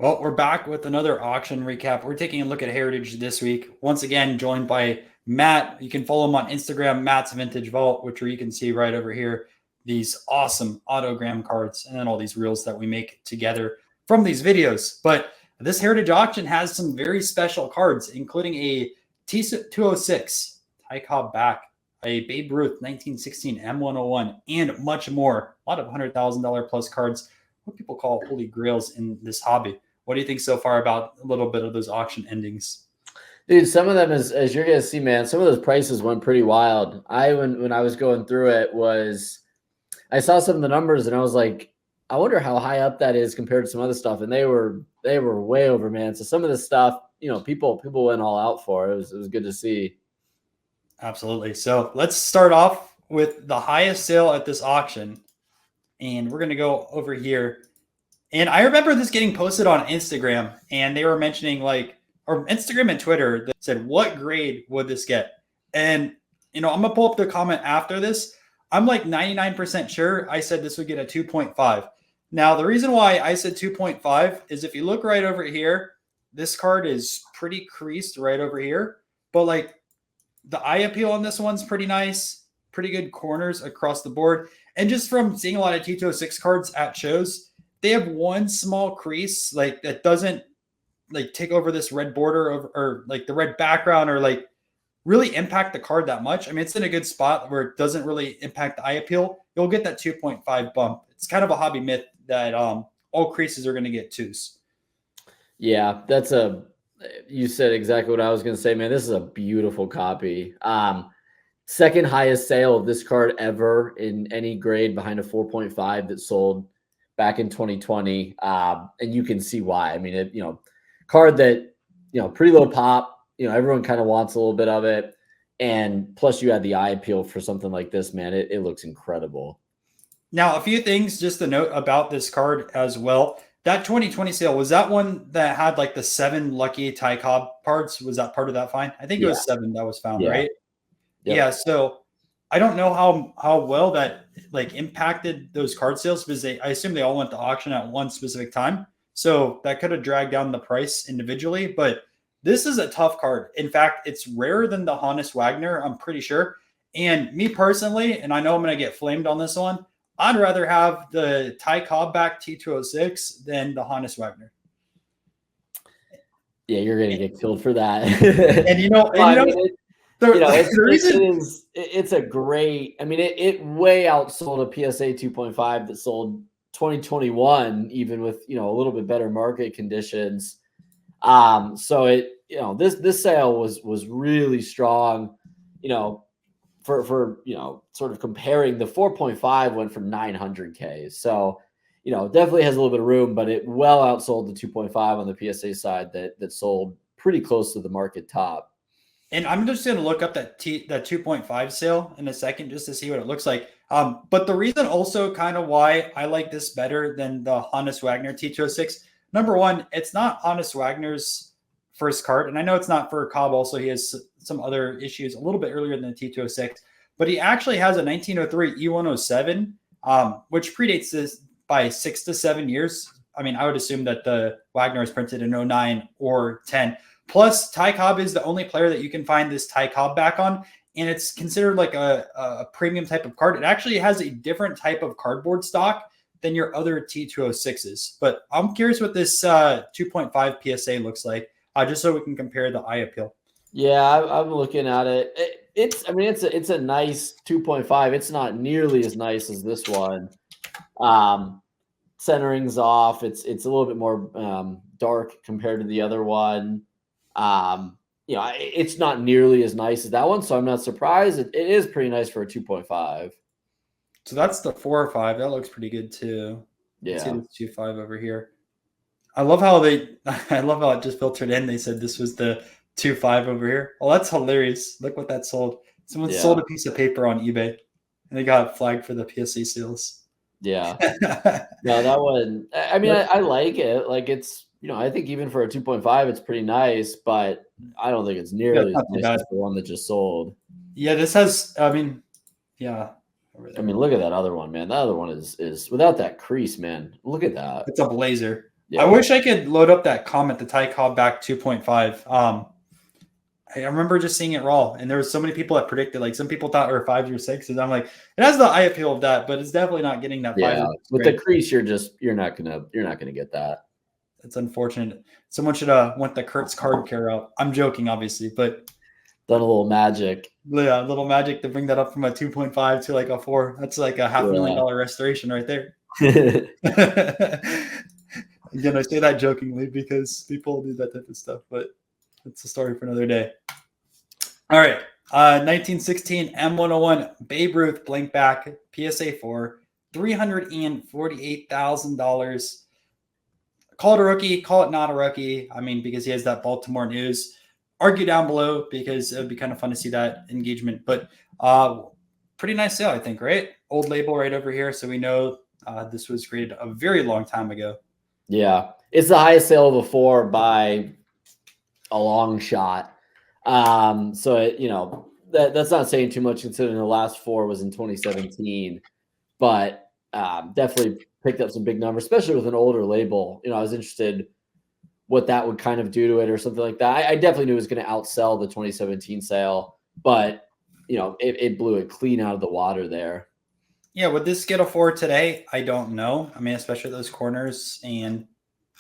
Well, we're back with another auction recap. We're taking a look at Heritage this week. Once again, joined by Matt. You can follow him on Instagram, Matt's Vintage Vault, which you can see right over here these awesome autogram cards and then all these reels that we make together from these videos. But this Heritage auction has some very special cards, including a T206 Tai Cobb back, a Babe Ruth 1916 M101, and much more. A lot of $100,000 plus cards, what people call holy grails in this hobby. What do you think so far about a little bit of those auction endings? Dude, some of them, as you're gonna see, man, some of those prices went pretty wild. When I was going through it, I saw some of the numbers and I was like, I wonder how high up that is compared to some other stuff, and they were way over, man. So some of the stuff, people went all out for. It was good to see. Absolutely. So let's start off with the highest sale at this auction, and we're gonna go over here. And I remember this getting posted on Instagram, and they were mentioning or Instagram and Twitter that said, what grade would this get? And, I'm going to pull up the comment after this. I'm like 99% sure I said this would get a 2.5. Now, the reason why I said 2.5 is if you look right over here, this card is pretty creased right over here. But like the eye appeal on this one's pretty nice, pretty good corners across the board. And just from seeing a lot of T206 cards at shows, they have one small crease like that doesn't like take over this red border or like the red background or like really impact the card that much. I mean, it's in a good spot where it doesn't really impact the eye appeal. You'll get that 2.5 bump. It's kind of a hobby myth that all creases are going to get twos. Yeah, you said exactly what I was going to say, man. This is a beautiful copy. Second highest sale of this card ever in any grade, behind a 4.5 that sold back in 2020. And you can see why. I mean, card that, pretty low pop, everyone kind of wants a little bit of it. And plus you had the eye appeal for something like this, man. It looks incredible. Now, a few things just to note about this card as well. That 2020 sale, was that one that had like the 7 lucky Tai Cobb parts? Was that part of that find? I think it was 7 that was found, right? Yep. Yeah. So I don't know how well that like impacted those card sales because I assume they all went to auction at one specific time. So that could have dragged down the price individually, but this is a tough card. In fact, it's rarer than the Hannes Wagner, I'm pretty sure. And me personally, and I know I'm going to get flamed on this one, I'd rather have the Tai Cobb back T206 than the Hannes Wagner. Yeah, you're going to get killed for that. It's a great, I mean, it way outsold a PSA 2.5 that sold 2021, even with, a little bit better market conditions. So this sale was really strong, for sort of comparing. The 4.5 went for 900K. So, definitely has a little bit of room, but it well outsold the 2.5 on the PSA side that sold pretty close to the market top. And I'm just going to look up that 2.5 sale in a second just to see what it looks like. But the reason also kind of why I like this better than the Hannes Wagner T206, number one, it's not Hannes Wagner's first card. And I know it's not for Cobb also. He has some other issues a little bit earlier than the T206. But he actually has a 1903 E107, which predates this by 6 to 7 years. I mean, I would assume that the Wagner is printed in 09 or 10. Plus, Tai Cobb is the only player that you can find this Tai Cobb back on, and it's considered like a premium type of card. It actually has a different type of cardboard stock than your other T206s. But I'm curious what this 2.5 PSA looks like, just so we can compare the eye appeal. Yeah, I'm looking at it. It's a nice 2.5. It's not nearly as nice as this one. Centering's off. It's a little bit more dark compared to the other one. It's not nearly as nice as that one, so I'm not surprised. It is pretty nice for a 2.5. So that's the 4 or 5. That looks pretty good too. Yeah. Let's see the 2.5 over here. I love how it just filtered in. They said this was the 2.5 over here. Oh, that's hilarious. Look what that sold. Someone sold a piece of paper on eBay and they got flagged for the PSA sales. Yeah. No, that one, I mean, I like it. Like it's, I think even for a 2.5, it's pretty nice, but I don't think it's nearly as nice as the one that just sold. Yeah, this has, I mean, yeah. I mean, look at that other one, man. That other one is without that crease, man. Look at that. It's a blazer. Yeah. I wish I could load up that comment, the Tai Cobb back 2.5. I remember just seeing it raw, and there was so many people that predicted, like some people thought were 5s or 6s. I'm like, it has the eye appeal of that, but it's definitely not getting that 5 Yeah, or 6 with grade. the crease, you're not gonna get that. It's unfortunate. Someone should went the Kurt's card care out. I'm joking, obviously, but Done a little magic. yeah, a little magic to bring that up from a 2.5 to like a 4. That's like a $500,000 restoration right there. Again, I say that jokingly because people do that type of stuff, but it's a story for another day. All right. 1916 M101 Babe Ruth blank back PSA 4, $348,000. Call it a rookie, call it not a rookie. I mean, because he has that Baltimore news. Argue down below because it would be kind of fun to see that engagement. But pretty nice sale, I think, right? Old label right over here. So we know this was created a very long time ago. Yeah. It's the highest sale of a 4 by a long shot. So that's not saying too much considering the last 4 was in 2017, but definitely picked up some big numbers, especially with an older label. I was interested what that would kind of do to it or something like that. I definitely knew it was going to outsell the 2017 sale, but it blew it clean out of the water there. Yeah, would this get a 4 today? I don't know. I mean, especially those corners and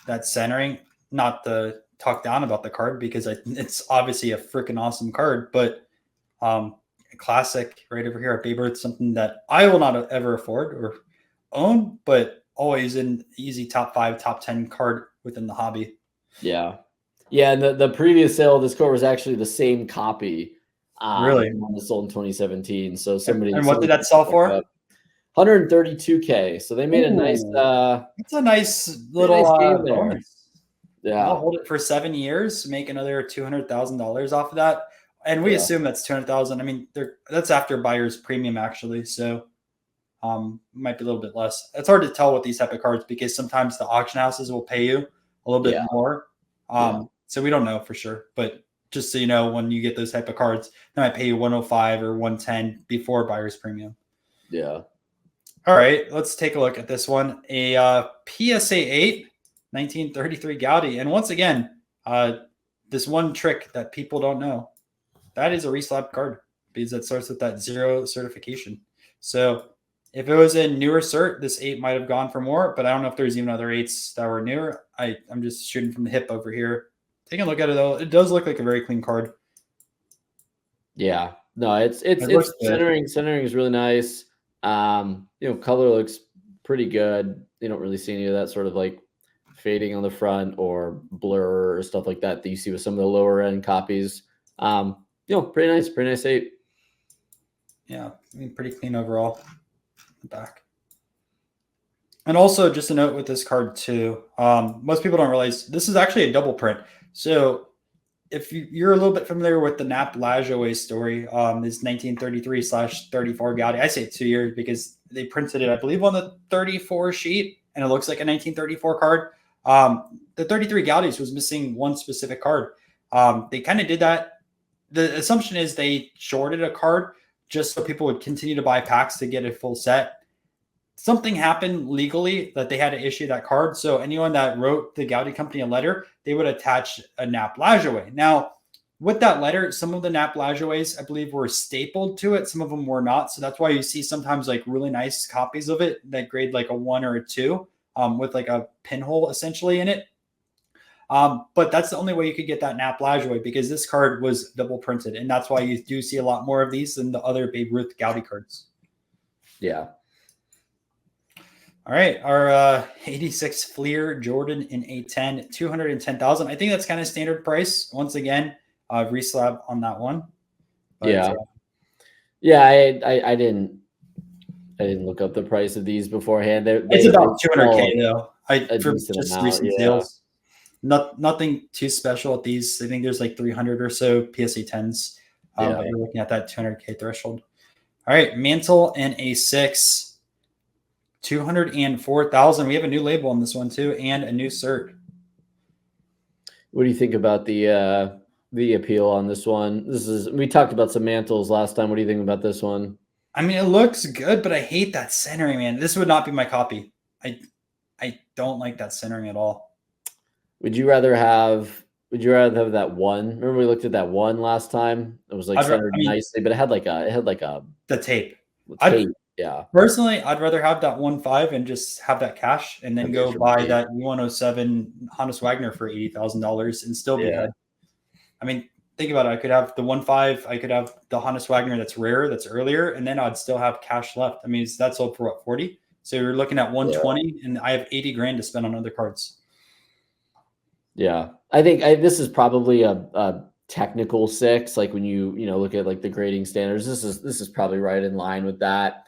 that centering. Not to talk down about the card because it's obviously a freaking awesome card, but a classic right over here at Babe Ruth, something that I will not ever afford or own, but always an easy top 5, top 10 card within the hobby. Yeah. Yeah, and the previous sale of this card was actually the same copy. Really? The one that sold in 2017. So And what did that sell for? 132K. So they made a nice it's a nice little game there. bonus. Yeah. I'll hold it for 7 years, make another $200,000 off of that. And we assume that's 200,000. I mean, that's after buyer's premium actually. So might be a little bit less. It's hard to tell with these type of cards because sometimes the auction houses will pay you a little bit more. So we don't know for sure, but just so you know, when you get those type of cards, they might pay you 105 or 110 before buyer's premium. Yeah. All right, let's take a look at this one. A PSA 8, 1933 Goudey. And once again, this one trick that people don't know, that is a reslab card because that starts with that 0 certification. So if it was a newer cert, this 8 might have gone for more, but I don't know if there's even other 8s that were newer. I'm just shooting from the hip over here. Taking a look at it though, it does look like a very clean card. Yeah. No, it's centering is really nice. Color looks pretty good. You don't really see any of that sort of like fading on the front or blur or stuff like that you see with some of the lower end copies. Pretty nice 8. Yeah, I mean, pretty clean overall. Back. And also just a note with this card too, most people don't realize this is actually a double print. So if you're a little bit familiar with the Nap Lajoie story, is 1933/34 Goudey. I say 2 years because they printed it, I believe, on the 34 sheet, and it looks like a 1934 card. The 33 Goudeys was missing one specific card. They kind of did that. The assumption is they shorted a card just so people would continue to buy packs to get a full set. Something happened legally that they had to issue that card. So anyone that wrote the Goudey company a letter, they would attach a Nap Lajoie. Now, with that letter, some of the Nap Lajoies, I believe, were stapled to it. Some of them were not. So that's why you see sometimes like really nice copies of it that grade like a 1 or a 2 with like a pinhole essentially in it. But that's the only way you could get that Nap Lajoie because this card was double printed. And that's why you do see a lot more of these than the other Babe Ruth Goudey cards. Yeah. All right, our 86 Fleer Jordan in A10, 210,000. I think that's kind of standard price. Once again, reslab on that one. But, I didn't look up the price of these beforehand. It's about 200K though. For just amount, recent sales. Nothing too special at these. I think there's like 300 or so PSA 10s. But you're looking at that 200K threshold. All right, Mantle and A6. 204,000. We have a new label on this one too, and a new cert. What do you think about the appeal on this one? We talked about some mantles last time. What do you think about this one? I mean, it looks good, but I hate that centering, man. This would not be my copy. I don't like that centering at all. Would you rather have that one? Remember we looked at that one last time? It was like centered nicely, but it had like a the tape. tape. Yeah. Personally, I'd rather have that 1.5 and just have that cash and then go buy that 107 Honus Wagner for $80,000 and still be ahead. I mean, think about it. I could have the 1.5. I could have the Honus Wagner that's rare, that's earlier, and then I'd still have cash left. I mean, that's sold for what, 40? So you're looking at 120, and I have 80 grand to spend on other cards. Yeah, I think this is probably a technical 6. Like when you look at like the grading standards, this is probably right in line with that.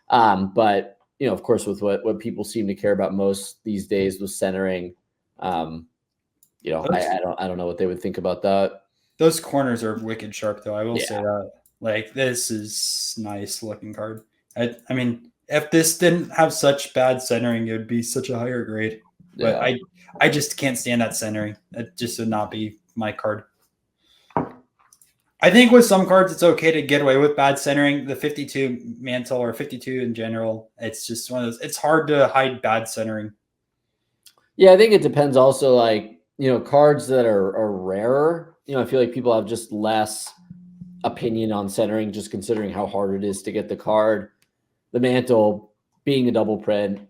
But of course, with what people seem to care about most these days with centering, I don't know what they would think about that. Those corners are wicked sharp, though. I will say that. Like, this is nice looking card. I mean, if this didn't have such bad centering, it would be such a higher grade. But I just can't stand that centering. That just would not be my card. I think with some cards, it's okay to get away with bad centering. The 52 Mantle or 52 in general, it's just one of those. It's hard to hide bad centering. Yeah, I think it depends also, like, cards that are rarer. I feel like people have just less opinion on centering, just considering how hard it is to get the card. The Mantle being a double print,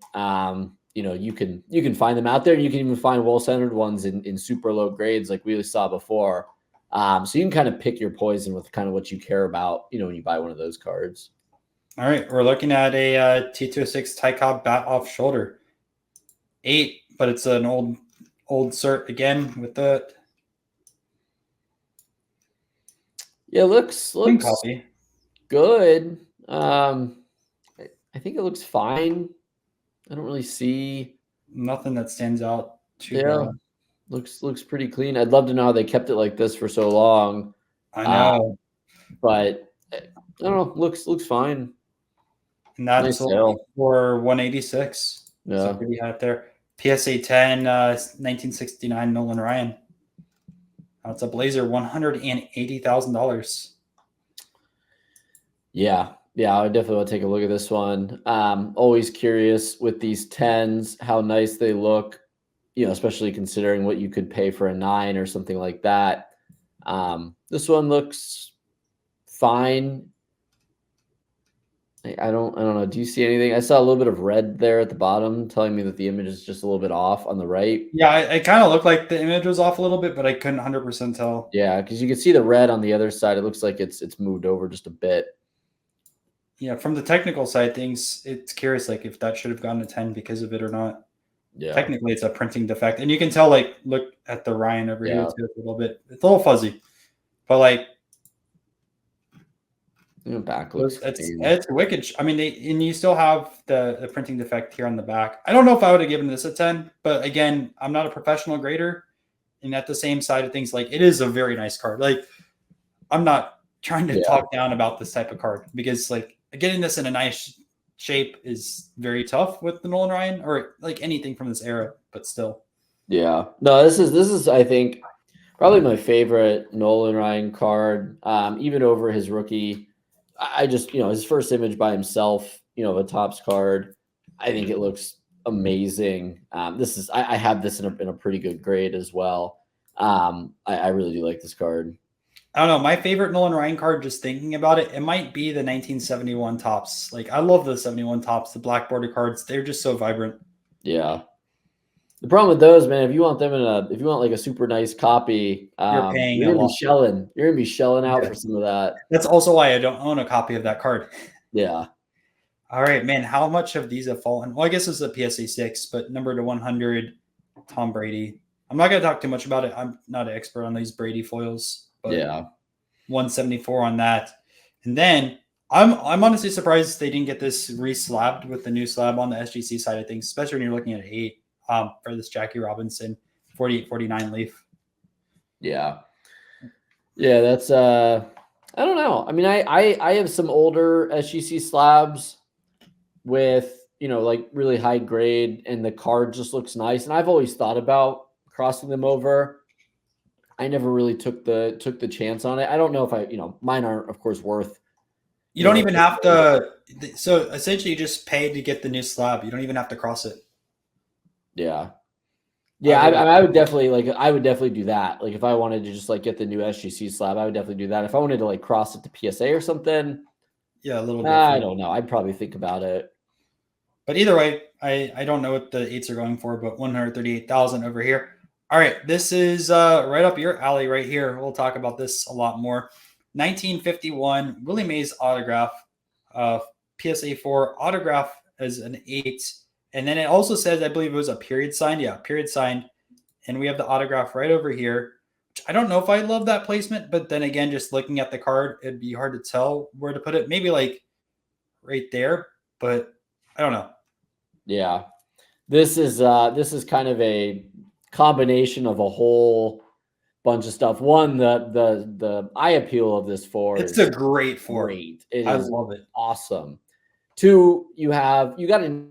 you can find them out there. You can even find well-centered ones in super low grades like we saw before. So you can kind of pick your poison with kind of what you care about, when you buy one of those cards. All right. We're looking at a T206 Tai Cobb bat off shoulder. 8, but it's an old cert again with the. Yeah, looks copy. Good. I think it looks fine. I don't really see nothing that stands out too bad. Looks pretty clean. I'd love to know how they kept it like this for so long. I know, but I don't know. Looks fine. And that's nice for 186. Yeah, so pretty hot there. PSA 10, 1969 Nolan Ryan. That's a Blazer, $180,000. Yeah, I definitely want to take a look at this one. Always curious with these 10s, how nice they look, especially considering what you could pay for a 9 or something like that. This one looks fine. I don't know. Do you see anything? I saw a little bit of red there at the bottom telling me that the image is just a little bit off on the right. Yeah, it kind of looked like the image was off a little bit, but I couldn't 100% tell. Yeah, because you can see the red on the other side. It looks like it's moved over just a bit. Yeah, from the technical side things, it's curious like if that should have gotten a 10 because of it or not. Yeah. Technically, it's a printing defect. And you can tell, like, look at the Ryan over here too, a little bit. It's a little fuzzy. But, like, back looks it's wicked. I mean, and you still have the printing defect here on the back. I don't know if I would have given this a 10, but again, I'm not a professional grader. And at the same side of things, like, it is a very nice card. Like, I'm not trying to talk down about this type of card because, like, getting this in a nice shape is very tough with the Nolan Ryan or like anything from this era, but still. Yeah. No, this is I think probably my favorite Nolan Ryan card, even over his rookie. I just, his first image by himself, a Topps card. I think it looks amazing. I have this in a pretty good grade as well. I really do like this card. I don't know. My favorite Nolan Ryan card, just thinking about it, it might be the 1971 Topps. Like, I love the 71 Topps, the black border cards. They're just so vibrant. Yeah. The problem with those, man, if you want like a super nice copy, you're paying you're gonna be shelling out for some of that. That's also why I don't own a copy of that card. Yeah. All right, man. How much of these have fallen? Well, I guess it's a PSA 6, but number to 100, Tom Brady. I'm not going to talk too much about it. I'm not an expert on these Brady foils. But yeah. 174 on that. And then I'm honestly surprised they didn't get this re-slabbed with the new slab on the SGC side of things, especially when you're looking at 8 for this Jackie Robinson 48-49 leaf. Yeah. Yeah, that's I don't know. I mean, I have some older SGC slabs with, like really high grade, and the card just looks nice. And I've always thought about crossing them over. I never really took the chance on it. I don't know if mine aren't, of course, worth. You don't even have to. So essentially, you just pay to get the new slab. You don't even have to cross it. Yeah. Yeah, I would definitely do that. Like if I wanted to just like get the new SGC slab, I would definitely do that. If I wanted to like cross it to PSA or something, yeah, a little I different. don't know. I'd probably think about it. But either way, I don't know what the 8s are going for, but 138,000 over here. All right, this is right up your alley right here. We'll talk about this a lot more. 1951 Willie Mays autograph, PSA 4 autograph as an 8, and then it also says I believe it was a period signed. Yeah, period signed, and we have the autograph right over here. Which I don't know if I love that placement, but then again, just looking at the card, it'd be hard to tell where to put it. Maybe like right there, but I don't know. Yeah. This is kind of a combination of a whole bunch of stuff. One, the eye appeal of this 4 It's is a great 4. great. It I is love it. awesome. 2, you got an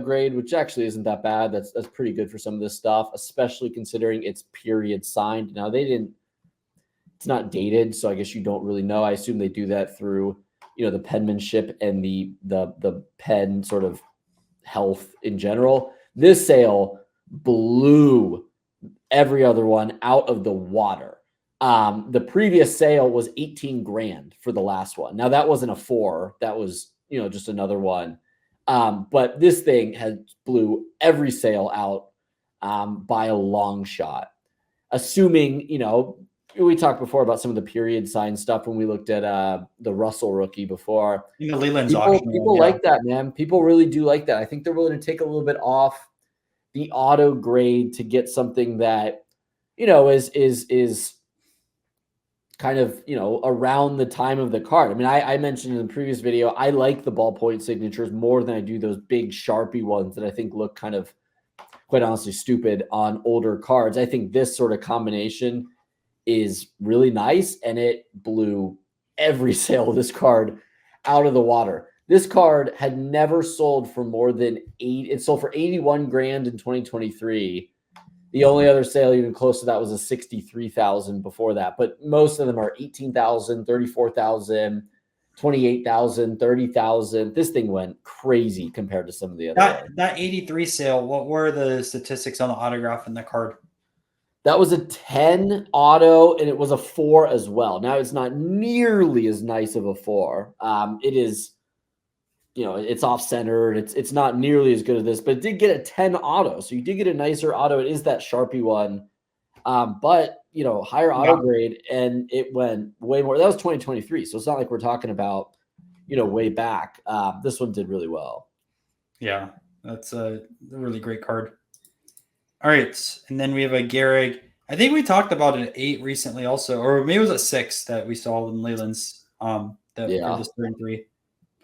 grade, which actually isn't that bad. That's pretty good for some of this stuff, especially considering it's period signed. Now it's not dated, so I guess you don't really know. I assume they do that through, the penmanship and the pen sort of health in general. This sale blew every other one out of the water. The previous sale was 18 grand for the last one. Now that wasn't a 4, that was, just another one. But this thing has blew every sale out by a long shot. Assuming, we talked before about some of the period sign stuff when we looked at the Russell rookie before. Leland's auction. People like that, man. People really do like that. I think they're willing to take a little bit off the auto grade to get something that, is kind of, around the time of the card. I mean, I mentioned in the previous video, I like the ballpoint signatures more than I do those big Sharpie ones that I think look kind of, quite honestly, stupid on older cards. I think this sort of combination is really nice, and it blew every sale of this card out of the water. This card had never sold for more than 8. It sold for 81 grand in 2023. The only other sale even close to that was a 63,000 before that. But most of them are 18,000, 34,000, 28,000, 30,000. This thing went crazy compared to some of the other. That 83 sale, what were the statistics on the autograph and the card? That was a 10 auto, and it was a 4 as well. Now, it's not nearly as nice of a 4. It is, it's off-center. It's not nearly as good as this, but it did get a 10 auto. So you did get a nicer auto. It is that Sharpie one. But, higher auto grade, and it went way more. That was 2023, so it's not like we're talking about, way back. This one did really well. Yeah, that's a really great card. All right, and then we have a Gehrig. I think we talked about an 8 recently also, or maybe it was a 6 that we saw in Leland's for this 3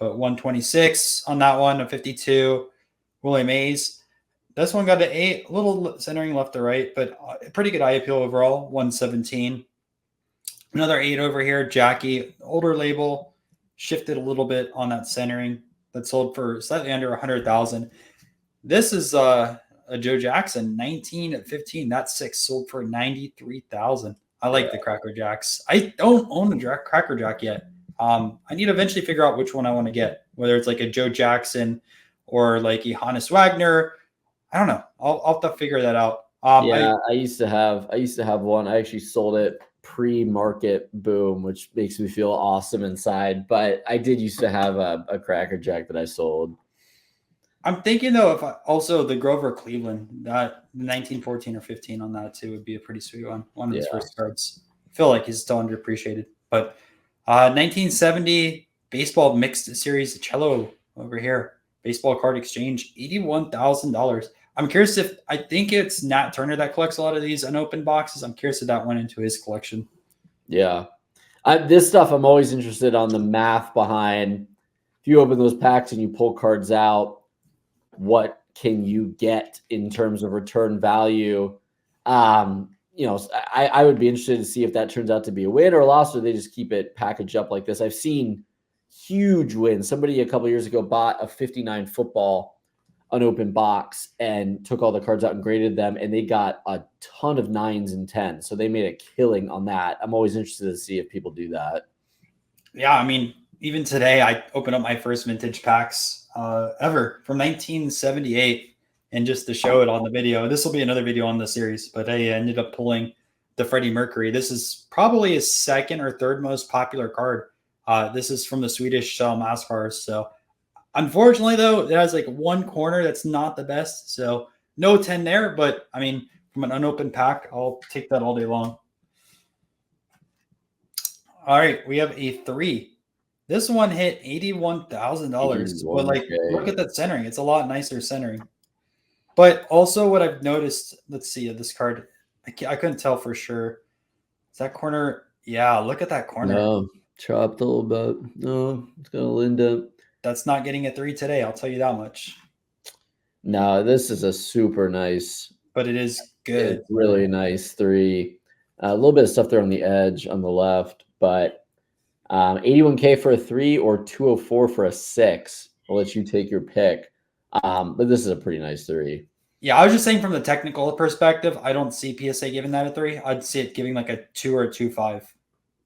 but 126 on that one, a 52. Willie Mays. This one got an 8, a little centering left to right, but a pretty good eye appeal overall, 117. Another 8 over here, Jackie, older label, shifted a little bit on that centering, that sold for slightly under 100,000. This is a Joe Jackson, 1915. That 6 sold for 93,000. I like the Cracker Jacks. I don't own a Cracker Jack yet. I need to eventually figure out which one I want to get, whether it's like a Joe Jackson or like a Hannes Wagner. I don't know. I'll have to figure that out. I used to have one. I actually sold it pre-market boom, which makes me feel awesome inside. But I did used to have a Cracker Jack that I sold. I'm thinking though, if also the Grover Cleveland, that 1914 or 15 on that too would be a pretty sweet one. One of his first cards. I feel like he's still underappreciated. But 1970 baseball mixed series cello over here. Baseball card exchange, $81,000. I'm curious I think it's Nat Turner that collects a lot of these unopened boxes. I'm curious if that went into his collection. Yeah. This stuff, I'm always interested on the math behind. If you open those packs and you pull cards out, what can you get in terms of return value? I would be interested to see if that turns out to be a win or a loss, or they just keep it packaged up like this. I've seen huge wins. Somebody a couple of years ago bought a 59 football unopened box and took all the cards out and graded them, and they got a ton of 9s and 10s. So they made a killing on that. I'm always interested to see if people do that. Yeah, I mean, even today, I opened up my first vintage packs ever from 1978. and just to show it on the video. This will be another video on the series, but I ended up pulling the Freddie Mercury. This is probably his second or third most popular card. This is from the Swedish Mascars. So unfortunately, though, it has like one corner that's not the best. So no 10 there, but I mean, from an unopened pack, I'll take that all day long. All right, we have a 3. This one hit $81,000. But like, look at that centering. It's a lot nicer centering. But also what I've noticed, let's see, this card, I couldn't tell for sure. Is that corner? Yeah, look at that corner. No, chopped a little bit. No, it's going to lend up. That's not getting a 3 today, I'll tell you that much. No, this is a super nice. But it is good. It's really nice 3. A little bit of stuff there on the edge on the left, but $81K for a 3 or $204 for a 6. I'll let you take your pick. But this is a pretty nice 3. Yeah, I was just saying from the technical perspective, I don't see PSA giving that a 3. I'd see it giving like a 2 or a 2.5.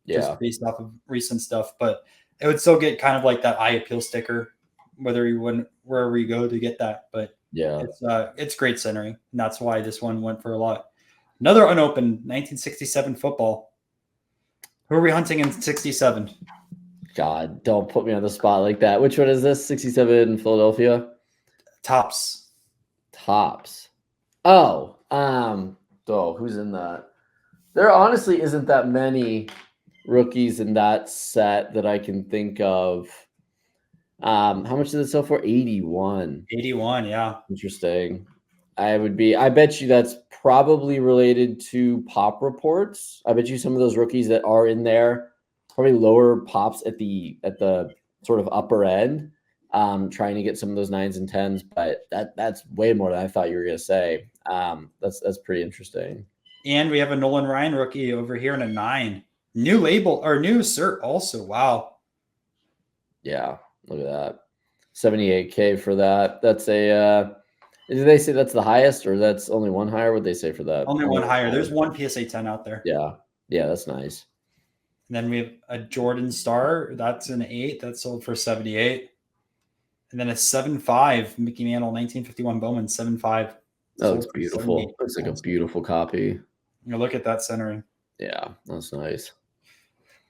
Yeah. Just based off of recent stuff. But it would still get kind of like that eye appeal sticker, whether you wouldn't wherever you go to get that. But yeah, it's great centering. And that's why this one went for a lot. Another unopened 1967 football. Who are we hunting in 67? God, don't put me on the spot like that. Which one is this? 67 in Philadelphia? Tops. Oh, who's in that? There honestly isn't that many rookies in that set that I can think of. How much did it sell for? 81. 81, yeah. Interesting. I bet you that's probably related to pop reports. I bet you some of those rookies that are in there probably lower pops at the sort of upper end, trying to get some of those 9s and 10s, but that's way more than I thought you were gonna say. That's pretty interesting. And we have a Nolan Ryan rookie over here in a 9. New label or new cert also. Wow. Yeah, look at that. 78K for that. That's a did they say that's the highest or that's only one higher? What they say for that? Only one higher. There's one PSA 10 out there. Yeah, that's nice. And then we have a Jordan Star. That's an 8. That sold for 78. And then a 7.5 Mickey Mantle 1951 Bowman 7.5. Oh, it's beautiful. Looks like a beautiful copy. You look at that centering. Yeah, that's nice.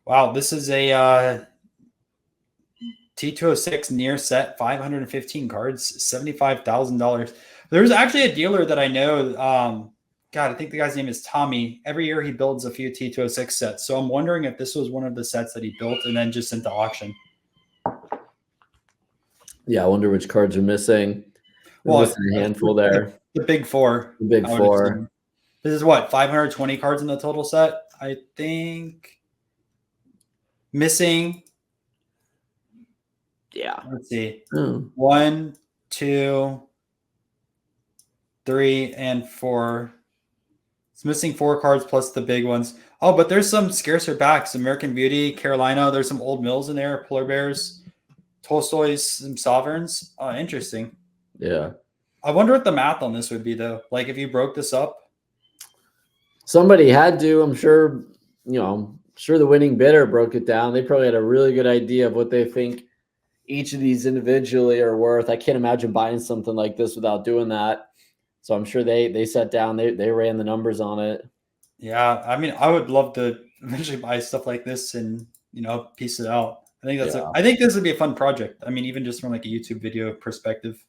Wow, this is a T206 near set, 515 cards, $75,000. There's actually a dealer that I know. God, I think the guy's name is Tommy. Every year he builds a few T206 sets. So I'm wondering if this was one of the sets that he built and then just sent to auction. Yeah, I wonder which cards are missing. Well, missing a handful there. The big 4. The big 4. This is what, 520 cards in the total set? I think missing. Yeah. Let's see. 1, 2, 3, and 4. It's missing 4 cards plus the big ones. Oh, but there's some scarcer backs. American Beauty, Carolina. There's some old Mills in there. Polar Bears, Tolstoy's, some Sovereigns. Oh, interesting. Yeah. I wonder what the math on this would be, though. Like, if you broke this up. Somebody had to. I'm sure, sure the winning bidder broke it down. They probably had a really good idea of what they think each of these individually are worth. I can't imagine buying something like this without doing that. So I'm sure they sat down, they ran the numbers on it. Yeah, I mean, I would love to eventually buy stuff like this and piece it out. I think I think this would be a fun project. I mean, even just from like a YouTube video perspective.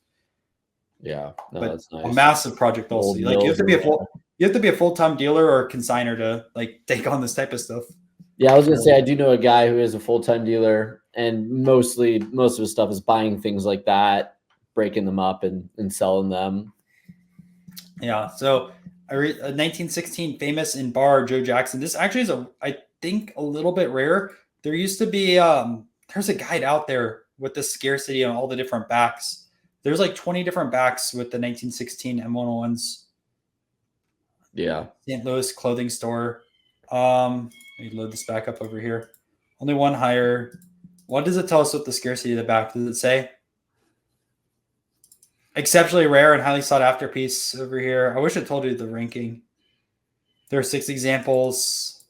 Yeah, no, but that's nice. A massive project also. Like you have to be a full-time dealer or consigner to like take on this type of stuff. Yeah, I was gonna say I do know a guy who is a full-time dealer, and most of his stuff is buying things like that, breaking them up and selling them. Yeah. So I read a 1916 famous in bar Joe Jackson. This actually is I think a little bit rare. There used to be there's a guide out there with the scarcity on all the different backs. There's like 20 different backs with the 1916 M101s. Yeah. St. Louis clothing store. Let me load this back up over here. Only one higher. What does it tell us with the scarcity of the back? Does it say? Exceptionally rare and highly sought after piece over here. I wish it told you the ranking. There are 6 examples.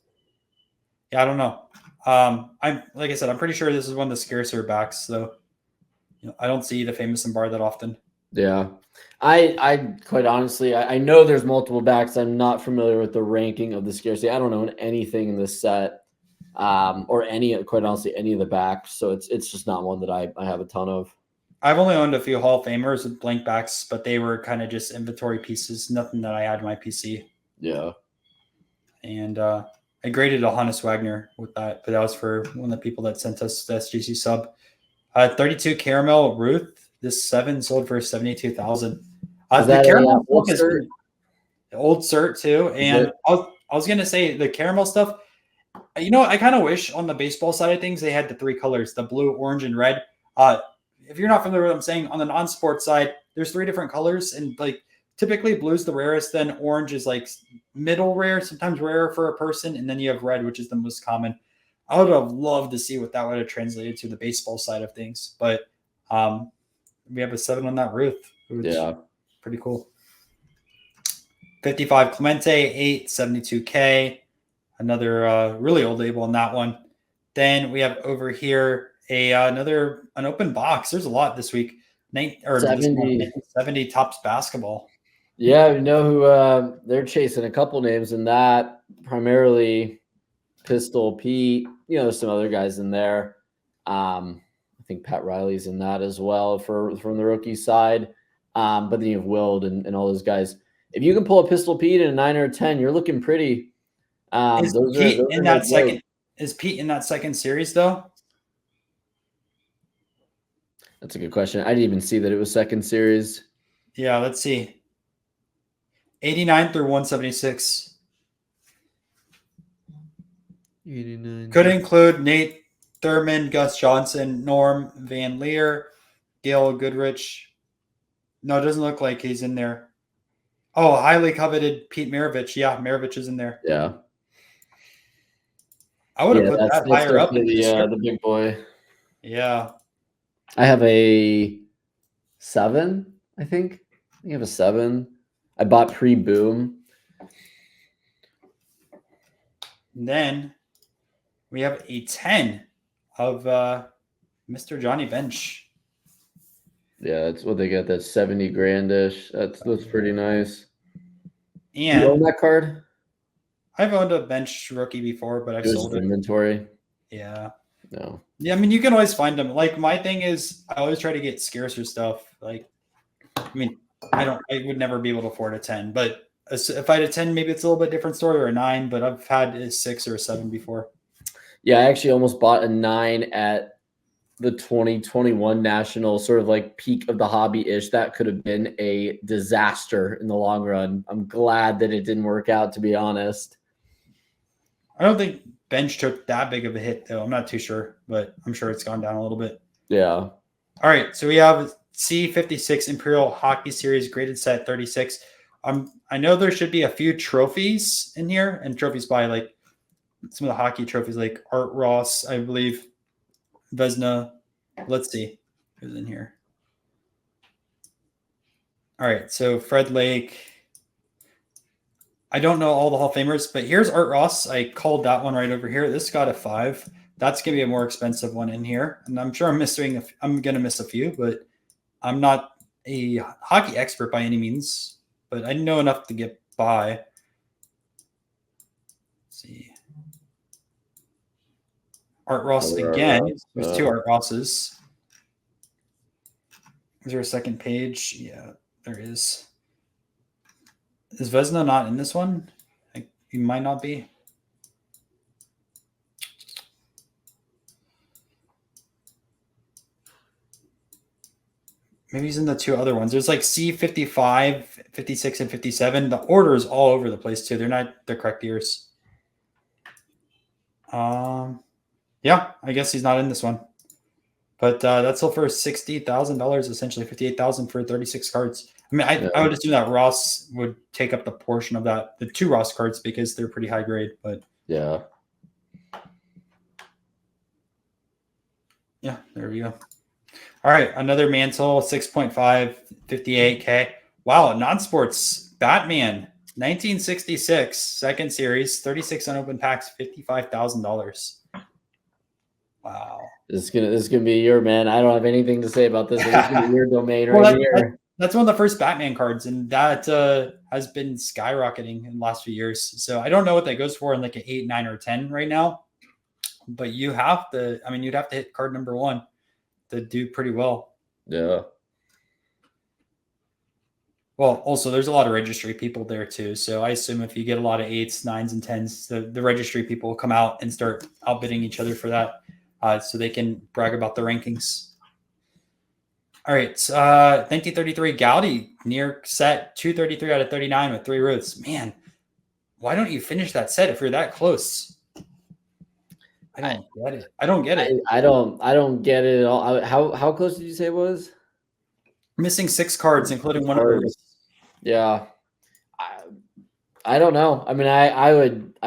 Yeah, I don't know. Like I said, I'm pretty sure this is one of the scarcer backs, so I don't see the famous in bar that often. Yeah. I quite honestly, I know there's multiple backs. I'm not familiar with the ranking of the scarcity. I don't own anything in this set, or quite honestly, any of the backs. So it's just not one that I have a ton of. I've only owned a few Hall of Famers with blank backs, but they were kind of just inventory pieces, nothing that I had in my PC. Yeah. And I graded a Hannes Wagner with that, but that was for one of the people that sent us the SGC sub. 32 Caramel Ruth. This 7 sold for 72,000. The caramel old stuff cert? is old cert too, and I was gonna say the caramel stuff. You know, I kind of wish on the baseball side of things they had the 3 colors: the blue, orange, and red. If you're not familiar with what I'm saying, on the non-sports side, there's 3 different colors, and like typically blue's the rarest, then orange is like middle rare, sometimes rarer for a person, and then you have red, which is the most common. I would have loved to see what that would have translated to the baseball side of things, but we have a 7 on that Ruth, which pretty cool. 55 Clemente, 8, 72K. Another really old label on that one. Then we have over here another unopened box. There's a lot this week. 70 Tops Basketball. Yeah, we know who they're chasing a couple names in that, primarily Pistol Pete. You know, there's some other guys in there. I think Pat Riley's in that as well from the rookie side. But then you have Wild and all those guys. If you can pull a Pistol Pete in a 9 or a 10, you're looking pretty. Is Pete in that second series though? That's a good question. I didn't even see that it was second series. Yeah, let's see. 89 through 176. 89. Could include Nate Thurman, Gus Johnson, Norm Van Leer, Gail Goodrich. No, it doesn't look like he's in there. Oh, highly coveted Pete Maravich. Yeah, Maravich is in there. Yeah. I would have put that higher up. The big boy. Yeah. I have a 7, I think. I have a 7. I bought pre-boom. And then we have a 10 of Mr. Johnny Bench. Yeah, that's what they get. That's 70 grand-ish. That's pretty nice. And you own that card? I've owned a Bench rookie before, but I've sold it. Inventory. Yeah. No. Yeah, I mean, you can always find them. Like, my thing is, I always try to get scarcer stuff. Like, I mean, I would never be able to afford a 10, but if I had a 10, maybe it's a little bit different story, or a 9, but I've had a 6 or a 7 before. Yeah, I actually almost bought a 9 at the 2021 national, sort of like peak of the hobby-ish. That could have been a disaster in the long run. I'm glad that it didn't work out, to be honest. I don't think Bench took that big of a hit, though. I'm not too sure, but I'm sure it's gone down a little bit. Yeah. All right, so we have C56 Imperial Hockey Series graded set 36. I know there should be a few trophies in here, and trophies by like some of the hockey trophies, like Art Ross, I believe, Vezina. Let's see who's in here. All right, so Fred Lake. I don't know all the Hall of Famers, but here's Art Ross. I called that one right over here. This got a 5. That's going to be a more expensive one in here. And I'm sure I'm going to miss a few, but I'm not a hockey expert by any means, but I know enough to get by. Let's see. Art Ross again. There's 2 Art Rosses. Is there a second page? Yeah, there is. Is Vezina not in this one? He might not be. Maybe he's in the 2 other ones. There's like C55, 56, and 57. The order is all over the place too. They're not the correct years. Yeah, I guess he's not in this one. But that's sold for $60,000, essentially $58,000 for 36 cards. I mean, I would assume that Ross would take up the portion of that, the 2 Ross cards, because they're pretty high grade. But yeah, there we go. All right, another Mantle, 6.5, 58K. Wow, non-sports Batman, 1966, second series, 36 unopened packs, $55,000. Wow. This is gonna be your, man. I don't have anything to say about this. It's gonna be your domain right here. That's one of the first Batman cards, and that has been skyrocketing in the last few years. So I don't know what that goes for in like an 8, 9, or 10 right now, but you have to. I mean, you'd have to hit card number 1 to do pretty well. Yeah. Well, also there's a lot of registry people there too. So I assume if you get a lot of 8s, 9s, and 10s, the registry people will come out and start outbidding each other for that, so they can brag about the rankings. All right, 1933 Goudey near set 233 out of 39 with 3 Ruths. Man, why don't you finish that set if you're that close? I don't get it. I don't get it. I don't get it at all. How close did you say it was? Missing 6 cards, including one of the Ruths. Yeah, I don't know. I mean, I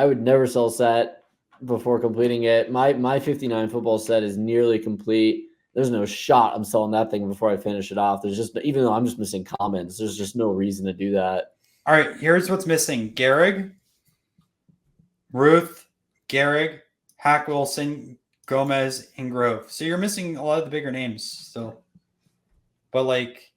would never sell a set before completing it. My 59 football set is nearly complete. There's no shot I'm selling that thing before I finish it off. There's just, even though I'm just missing comments, there's just no reason to do that. All right, here's what's missing: Gehrig, Ruth, Gehrig, Hack Wilson, Gomez, and Grove. So you're missing a lot of the bigger names. So, but like,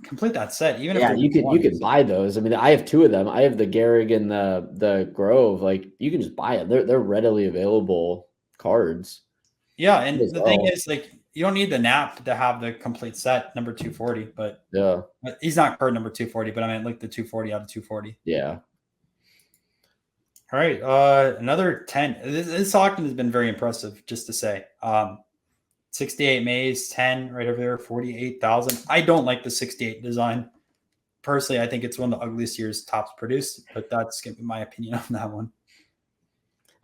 complete that set. Even Yeah, if you could buy those. I mean, I have 2 of them. I have the Gehrig and the Grove. Like, you can just buy it. They're readily available cards. Yeah, and the thing is, like, you don't need the nap to have the complete set number 240, but yeah, he's not card number 240, but I mean like the 240 out of 240. Yeah. All right, another 10. This auction has been very impressive, just to say. 68 Mays, 10 right over there, 48,000. I don't like the 68 design. Personally, I think it's one of the ugliest years Topps produced, but that's gonna be my opinion on that one.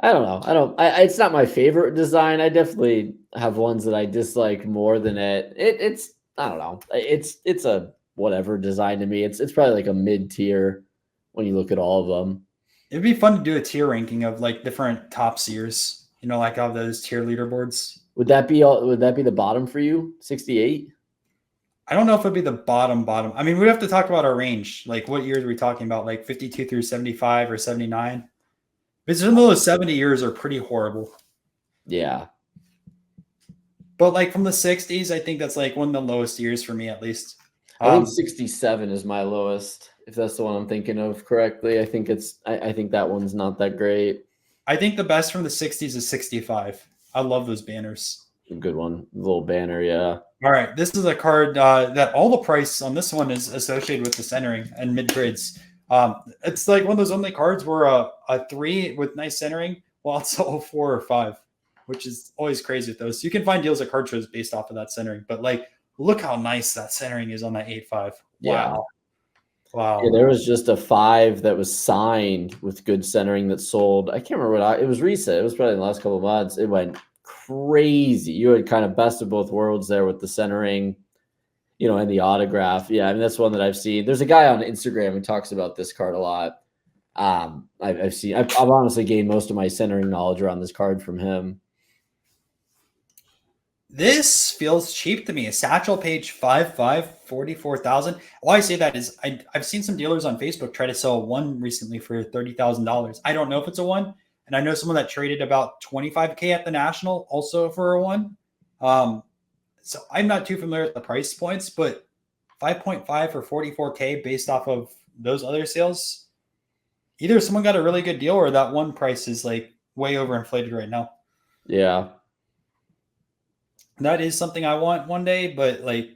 I don't know. It's not my favorite design. I definitely have ones that I dislike more than it. It's I don't know. It's a whatever design to me. It's probably like a mid tier when you look at all of them. It'd be fun to do a tier ranking of like different Topps years. You know, like how those tier leaderboards. Would that be the bottom for you? 68? I don't know if it'd be the bottom. I mean, we'd have to talk about our range. Like, what years are we talking about? Like 52 through 75 or 79? Because some of those 70 years are pretty horrible. Yeah. But like from the 60s, I think that's like one of the lowest years for me, at least. I think 67 is my lowest, if that's the one I'm thinking of correctly. I think I think that one's not that great. I think the best from the 60s is 65. I love those banners. A good one. A little banner, yeah. All right. This is a card that all the price on this one is associated with the centering and mid-grids. It's like one of those only cards where a 3 with nice centering, well, it's a 4 or 5, which is always crazy with those. So you can find deals at card shows based off of that centering. But like, look how nice that centering is on that 8.5. Wow. Wow. Yeah, there was just a 5 that was signed with good centering that sold. I can't remember it was recent. It was probably in the last couple of months. It went crazy. You had kind of best of both worlds there with the centering, and the autograph. Yeah, I mean, that's one that I've seen. There's a guy on Instagram who talks about this card a lot. I've honestly gained most of my centering knowledge around this card from him. This feels cheap to me. A Satchel Page 5.5, 44,000. Why I say that is I've seen some dealers on Facebook try to sell one recently for $30,000. I don't know if it's a one, and I know someone that traded about 25K at the National also for a one. So I'm not too familiar with the price points, but 5.5 or 44K based off of those other sales, either someone got a really good deal or that one price is like way overinflated right now. Yeah. That is something I want one day, but like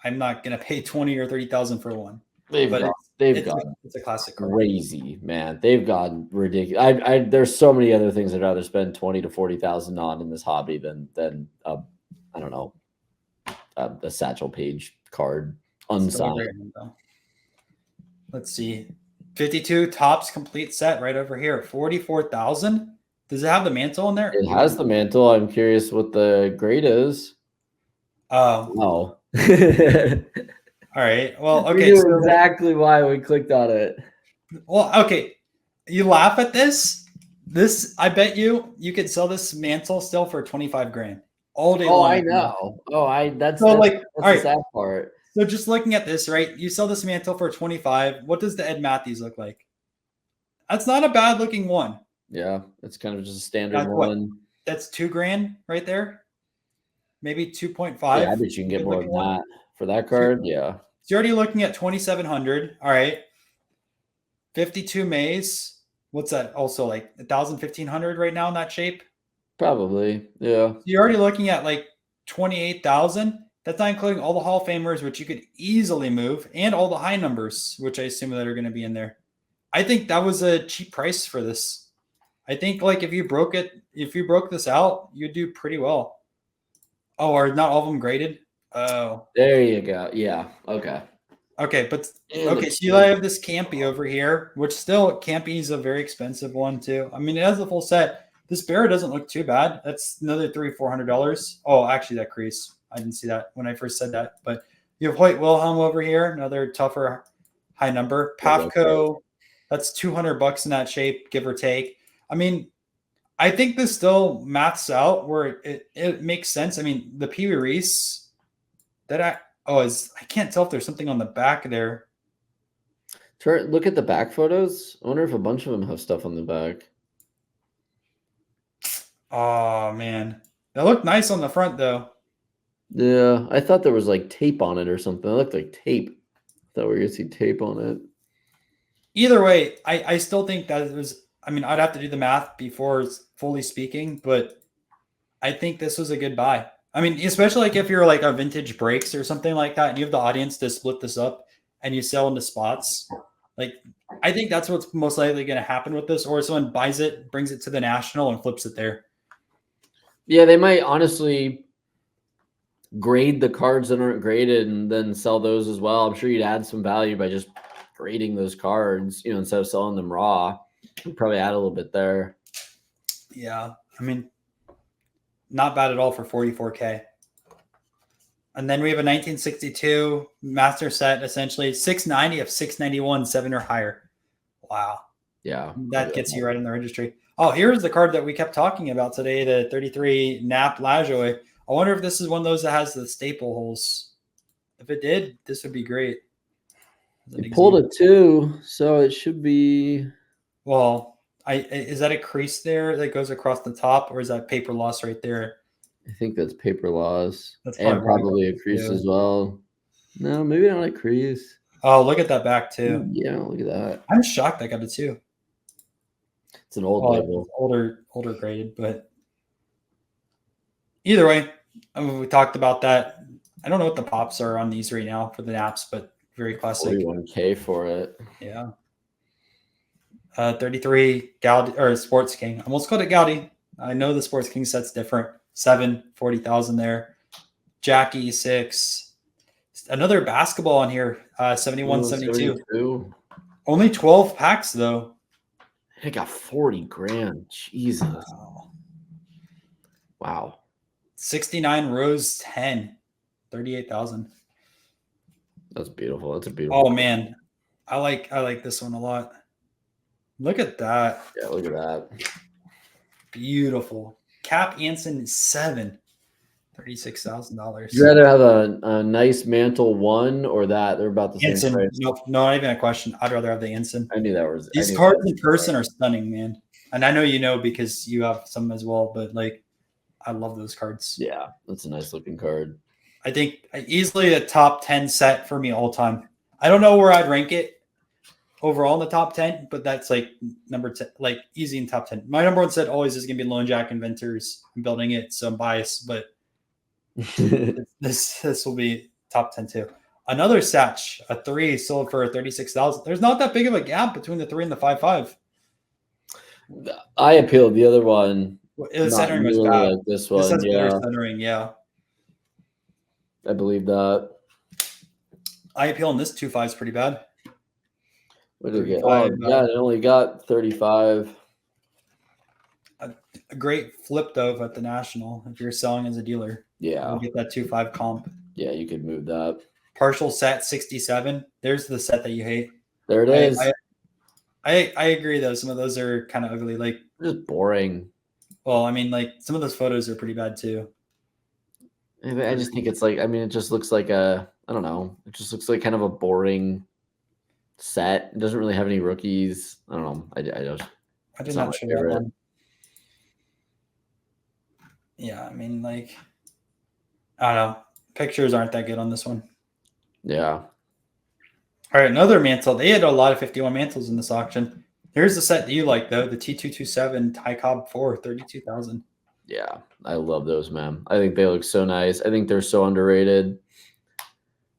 I'm not gonna pay 20 or 30,000 for one. It's a classic card. Crazy, man. They've gone ridiculous. There's so many other things I'd rather spend 20 to 40,000 on in this hobby than I don't know, a Satchel Page card unsigned. Let's see, 52 Topps complete set right over here, 44,000. Does it have the mantle in there? It has the mantle. I'm curious what the grade is. Oh. All right. Well, okay. We knew exactly why we clicked on it. Well, okay. You laugh at this. I bet you could sell this mantle still for 25 grand all day long. I know. That's the sad part. So just looking at this, right? You sell this mantle for 25. What does the Ed Matthews look like? That's not a bad looking one. Yeah, it's kind of just a standard one. That's $2,000 right there. Maybe 2.5. Yeah, I bet you can get more than that for that card. Yeah. you're already looking at 2,700. All right. 52 Mays. What's that? Also like 1,000, 1,500 right now in that shape. Probably, yeah. So you're already looking at like 28,000. That's not including all the Hall of Famers, which you could easily move, and all the high numbers, which I assume that are going to be in there. I think that was a cheap price for this. I think like if you broke this out, you'd do pretty well. Oh, are not all of them graded? Oh, There you go. Yeah. Okay. okay, but And okay. So you have this Campy over here, which still Campy is a very expensive one too. I mean, it has the full set. This Bear doesn't look too bad. That's another $300-400. Oh, actually, that crease. I didn't see that when I first said that. But you have Hoyt Wilhelm over here, another tougher high number. Pafco, that's $200 in that shape, give or take. I mean, I think this still maths out where it makes sense. I mean, the Pee Wee Reese I can't tell if there's something on the back there. Look at the back photos. I wonder if a bunch of them have stuff on the back. Oh man, that looked nice on the front though. Yeah, I thought there was like tape on it or something. It looked like tape. I thought we were gonna see tape on it. Either way, I still think that it was. I mean, I'd have to do the math before fully speaking, but I think this was a good buy. I mean, especially like if you're like a vintage breaks or something like that, and you have the audience to split this up and you sell into spots. Like, I think that's what's most likely going to happen with this, or someone buys it, brings it to the national, and flips it there. Yeah, they might honestly grade the cards that aren't graded and then sell those as well. I'm sure you'd add some value by just grading those cards, instead of selling them raw. You'd probably add a little bit there. Yeah, I mean, not bad at all for 44K. And then we have a 1962 master set, essentially 690 of 691, 7 or higher. Wow. Yeah. That gets you right in the registry. Oh, here's the card that we kept talking about today, the 33 Nap Lajoie. I wonder if this is one of those that has the staple holes. If it did, this would be great. You pulled a 2, so it should be. Well, is that a crease there that goes across the top, or is that paper loss right there? I think that's paper loss. That's probably a crease as well. No, maybe not a crease. Oh, look at that back too. Yeah, look at that. I'm shocked I got it too. It's an old label. Older graded, but either way, I mean, we talked about that. I don't know what the pops are on these right now for the naps, but very classic. 41K for it. Yeah. 33 Goudey or Sports King. Almost called it Goudey. I know the Sports King set's different. 40,000 there. Jackie 6. Another basketball on here. 71, 72. Only 12 packs though. It got 40 grand. Jesus. Wow. 69 Rose 10. 38,000. That's beautiful. That's a beautiful. Oh man. I like this one a lot. Look at that. Yeah, look at that. Beautiful. Cap Anson 7. $36,000. You rather have a nice Mantle 1 or that? They're about the Anson, same price. no, not even a question. I'd rather have the Anson. I knew that was. These cards in person are stunning, man. And I know you know because you have some as well, but like, I love those cards. Yeah, that's a nice looking card. I think easily a top 10 set for me all time. I don't know where I'd rank it overall in the top 10, but that's like number 10, like easy in top 10. My number one set always is going to be Lone Jack Inventors. I'm building it, so I'm biased, but this will be top 10 too. Another Satch, a 3 sold for 36,000. There's not that big of a gap between the 3 and the 5.5. I appealed the other one. The centering was bad. Like this one, centering, yeah. I believe that. I appeal on this 2.5 is pretty bad. What did it get? Oh, yeah, it only got 35. A great flip though at the national if you're selling as a dealer. Yeah, you get that 2.5 comp. Yeah, you could move that. Partial set 67. There's the set that you hate. There it is. I agree though. Some of those are kind of ugly. Like just boring. Well, I mean, like some of those photos are pretty bad too. I just think it's like, I mean, it just looks like I don't know. It just looks like kind of a boring set. It doesn't really have any rookies. I don't know. I did not show that one. Yeah, I mean, like, I don't know. Pictures aren't that good on this one. Yeah. All right, another mantle. They had a lot of 51 mantles in this auction. Here's the set that you like, though. The T207 Tai Cobb 4, 32,000. Yeah, I love those, man. I think they look so nice. I think they're so underrated.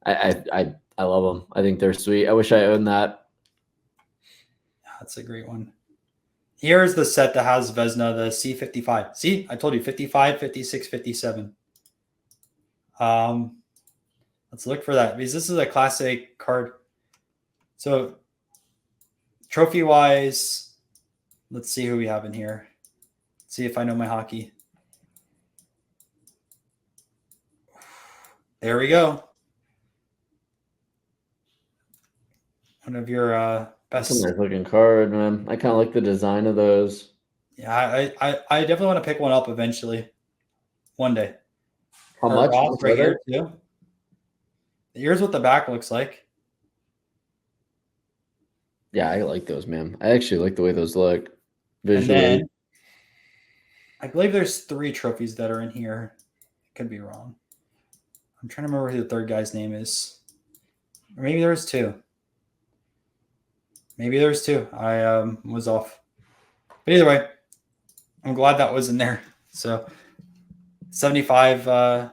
I love them. I think they're sweet. I wish I owned that. That's a great one. Here's the set that has Vesna, the C55. See, I told you 55, 56, 57. Let's look for that because this is a classic card. So trophy wise, let's see who we have in here. Let's see if I know my hockey. There we go. One of your best. That's a nice looking card, man. I kind of like the design of those. Yeah, I definitely want to pick one up eventually. One day. How much? Right here too. Here's what the back looks like. Yeah, I like those, man. I actually like the way those look visually. And then, I believe there's 3 trophies that are in here. I could be wrong. I'm trying to remember who the third guy's name is. Or maybe there's 2. Maybe there's 2. I was off. But either way, I'm glad that was in there. So 75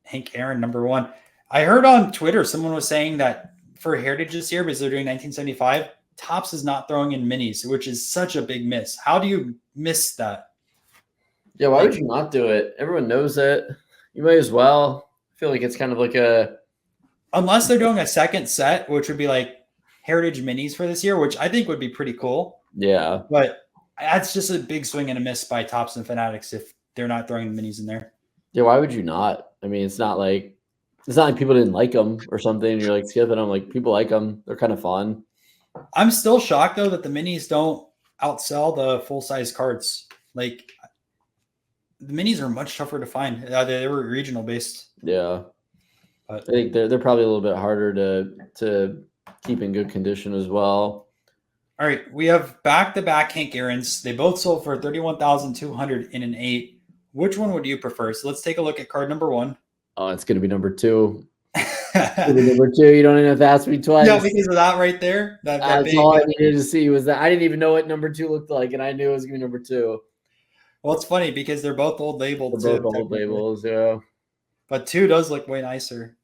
Hank Aaron, number 1. I heard on Twitter someone was saying that for Heritage this year, because they're doing 1975, Topps is not throwing in minis, which is such a big miss. How do you miss that? Yeah, why would you not do it? Everyone knows it. You might as well. I feel like it's kind of like a... Unless they're doing a second set, which would be like Heritage minis for this year, which I think would be pretty cool. Yeah. But that's just a big swing and a miss by Topps and Fanatics if they're not throwing minis in there. Yeah, why would you not? I mean, it's not like people didn't like them or something. You're like skipping them. Like, people like them. They're kind of fun. I'm still shocked, though, that the minis don't outsell the full-size cards. Like, the minis are much tougher to find. They were regional based. Yeah. But I think they're probably a little bit harder to keep in good condition as well. All right, we have back-to-back Hank Aaron's. They both sold for $31,200 in an 8. Which one would you prefer? So let's take a look at card number 1. Oh, it's going to be number 2. Number 2. You don't even have to ask me twice. Yeah, because of that right there. That's all I needed to see was that. I didn't even know what number 2 looked like, and I knew it was going to be number 2. Well, it's funny because they're both old labeled. They're both old labels, yeah. But 2 does look way nicer.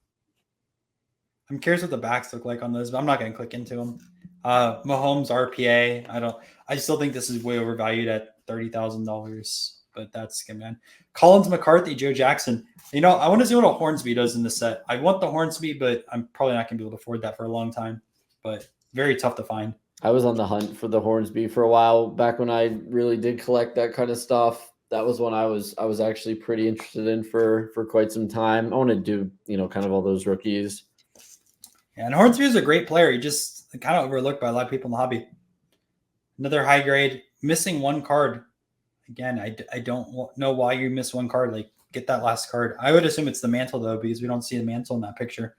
I'm curious what the backs look like on those, but I'm not going to click into them. Mahomes RPA. I still think this is way overvalued at $30,000, but that's good, man. Collins McCarthy, Joe Jackson. You know, I want to see what a Hornsby does in this set. I want the Hornsby, but I'm probably not going to be able to afford that for a long time. But very tough to find. I was on the hunt for the Hornsby for a while back when I really did collect that kind of stuff. That was when I was actually pretty interested in for quite some time. I want to do, kind of all those rookies. Yeah, and Hornsby is a great player. He just kind of overlooked by a lot of people in the hobby. Another high grade, missing 1 card. Again, I don't know why you miss 1 card. Like, get that last card. I would assume it's the mantle, though, because we don't see the mantle in that picture.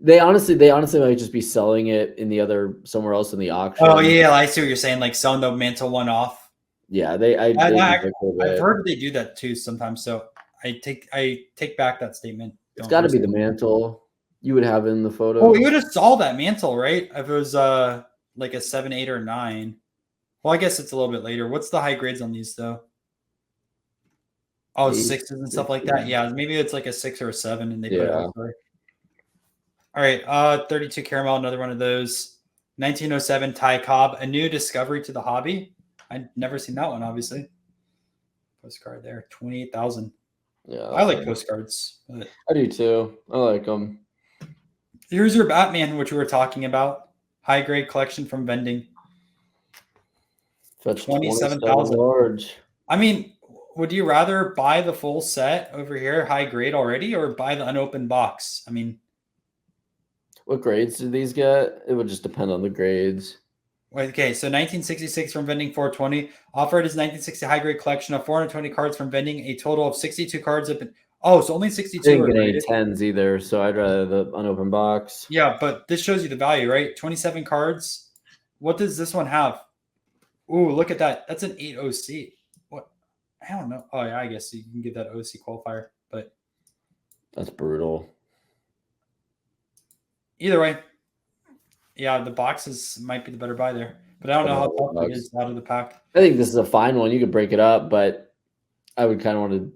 They honestly might just be selling it somewhere else in the auction. Oh, yeah, I see what you're saying. Like, selling the mantle one off. Yeah, I've heard they do that, too, sometimes. So I take back that statement. It's got to be the mantle you would have in the photo. Oh, you would have saw that mantle, right? If it was like a 7, 8, or 9. Well, I guess it's a little bit later. What's the high grades on these, though? Oh, 6s and stuff like that. Yeah, maybe it's like a 6 or a 7, and they put it out there. All right, 32 Caramel, another one of those. 1907 Tai Cobb, a new discovery to the hobby. I'd never seen that one, obviously. Postcard there, 28,000. Yeah, I like postcards. But I do too. I like them. Here's your Batman, which we were talking about. High grade collection from vending. Fetch 27,000. I mean, would you rather buy the full set over here, high grade already, or buy the unopened box? I mean, what grades do these get? It would just depend on the grades. Okay, so 1966 from vending 420. Offered is 1960 high grade collection of 420 cards from vending, a total of 62 cards. So only 62. Didn't get any 10s either, so I'd rather the unopened box. Yeah, but this shows you the value, right? 27 cards. What does this one have? Ooh, look at that. That's an 8 OC. What? I don't know. Oh, yeah, I guess you can give that OC qualifier, but that's brutal. Either way, Yeah, the boxes might be the better buy there, but I don't know how tough it is out of the pack. I think this is a fine one. You could break it up, but I would kind of want to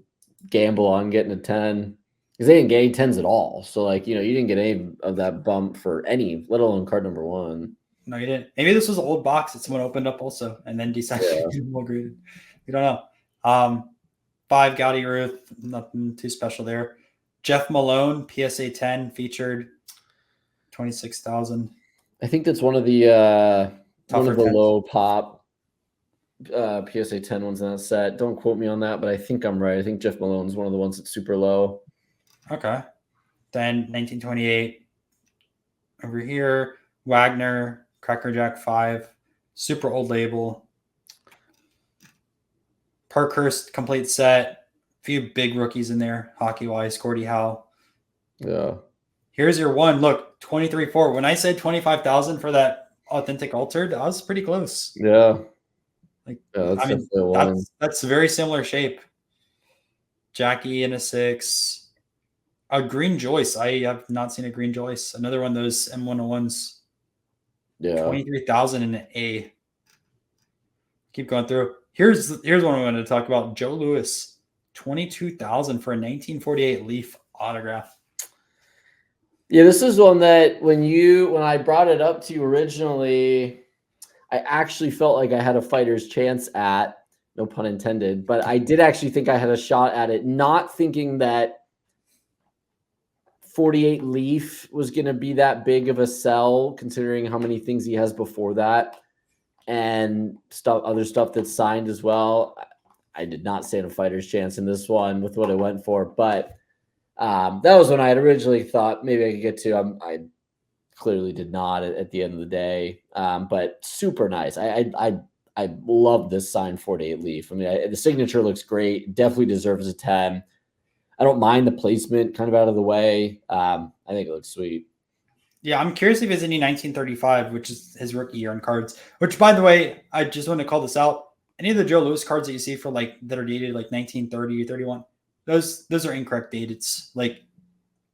gamble on getting a 10 because they didn't get any 10s at all. So, like, you didn't get any of that bump for any, let alone card number 1. No, you didn't. Maybe this was an old box that someone opened up also and then decided to do more graded. We don't know. 5 Goudey Ruth, nothing too special there. Jeff Malone, PSA 10 featured, 26,000. I think that's one of the low pop PSA 10 ones in that set. Don't quote me on that, but I think I'm right. I think Jeff Malone's one of the ones that's super low. Okay. Then 1928 over here. Wagner, Crackerjack 5, super old label. Parkhurst complete set. Few big rookies in there, hockey-wise. Gordie Howe. Yeah. Here's your one. Look, 23.4. When I said 25,000 for that authentic altered, I was pretty close. Yeah. That's a very similar shape. Jackie in a 6. A green Joyce. I have not seen a green Joyce. Another one of those M101s. Yeah. 23,000 in an A. Keep going through. Here's one I wanted to talk about. Joe Louis. 22,000 for a 1948 Leaf autograph. Yeah, this is one that when I brought it up to you originally, I actually felt like I had a fighter's chance at, no pun intended, but I did actually think I had a shot at it, not thinking that 48 Leaf was going to be that big of a sell, considering how many things he has before that and other stuff that's signed as well. I did not stand a fighter's chance in this one with what I went for, but that was when I had originally thought maybe I could get to. I clearly did not at the end of the day, but super nice. I love this signed 48 Leaf. I mean, the signature looks great. Definitely deserves a 10. I don't mind the placement, kind of out of the way. I think it looks sweet. Yeah, I'm curious if it's any 1935, which is his rookie year on cards. Which, by the way, I just want to call this out. Any of the Joe Louis cards that you see for that are dated 1930 or 31, those are incorrect dates. Like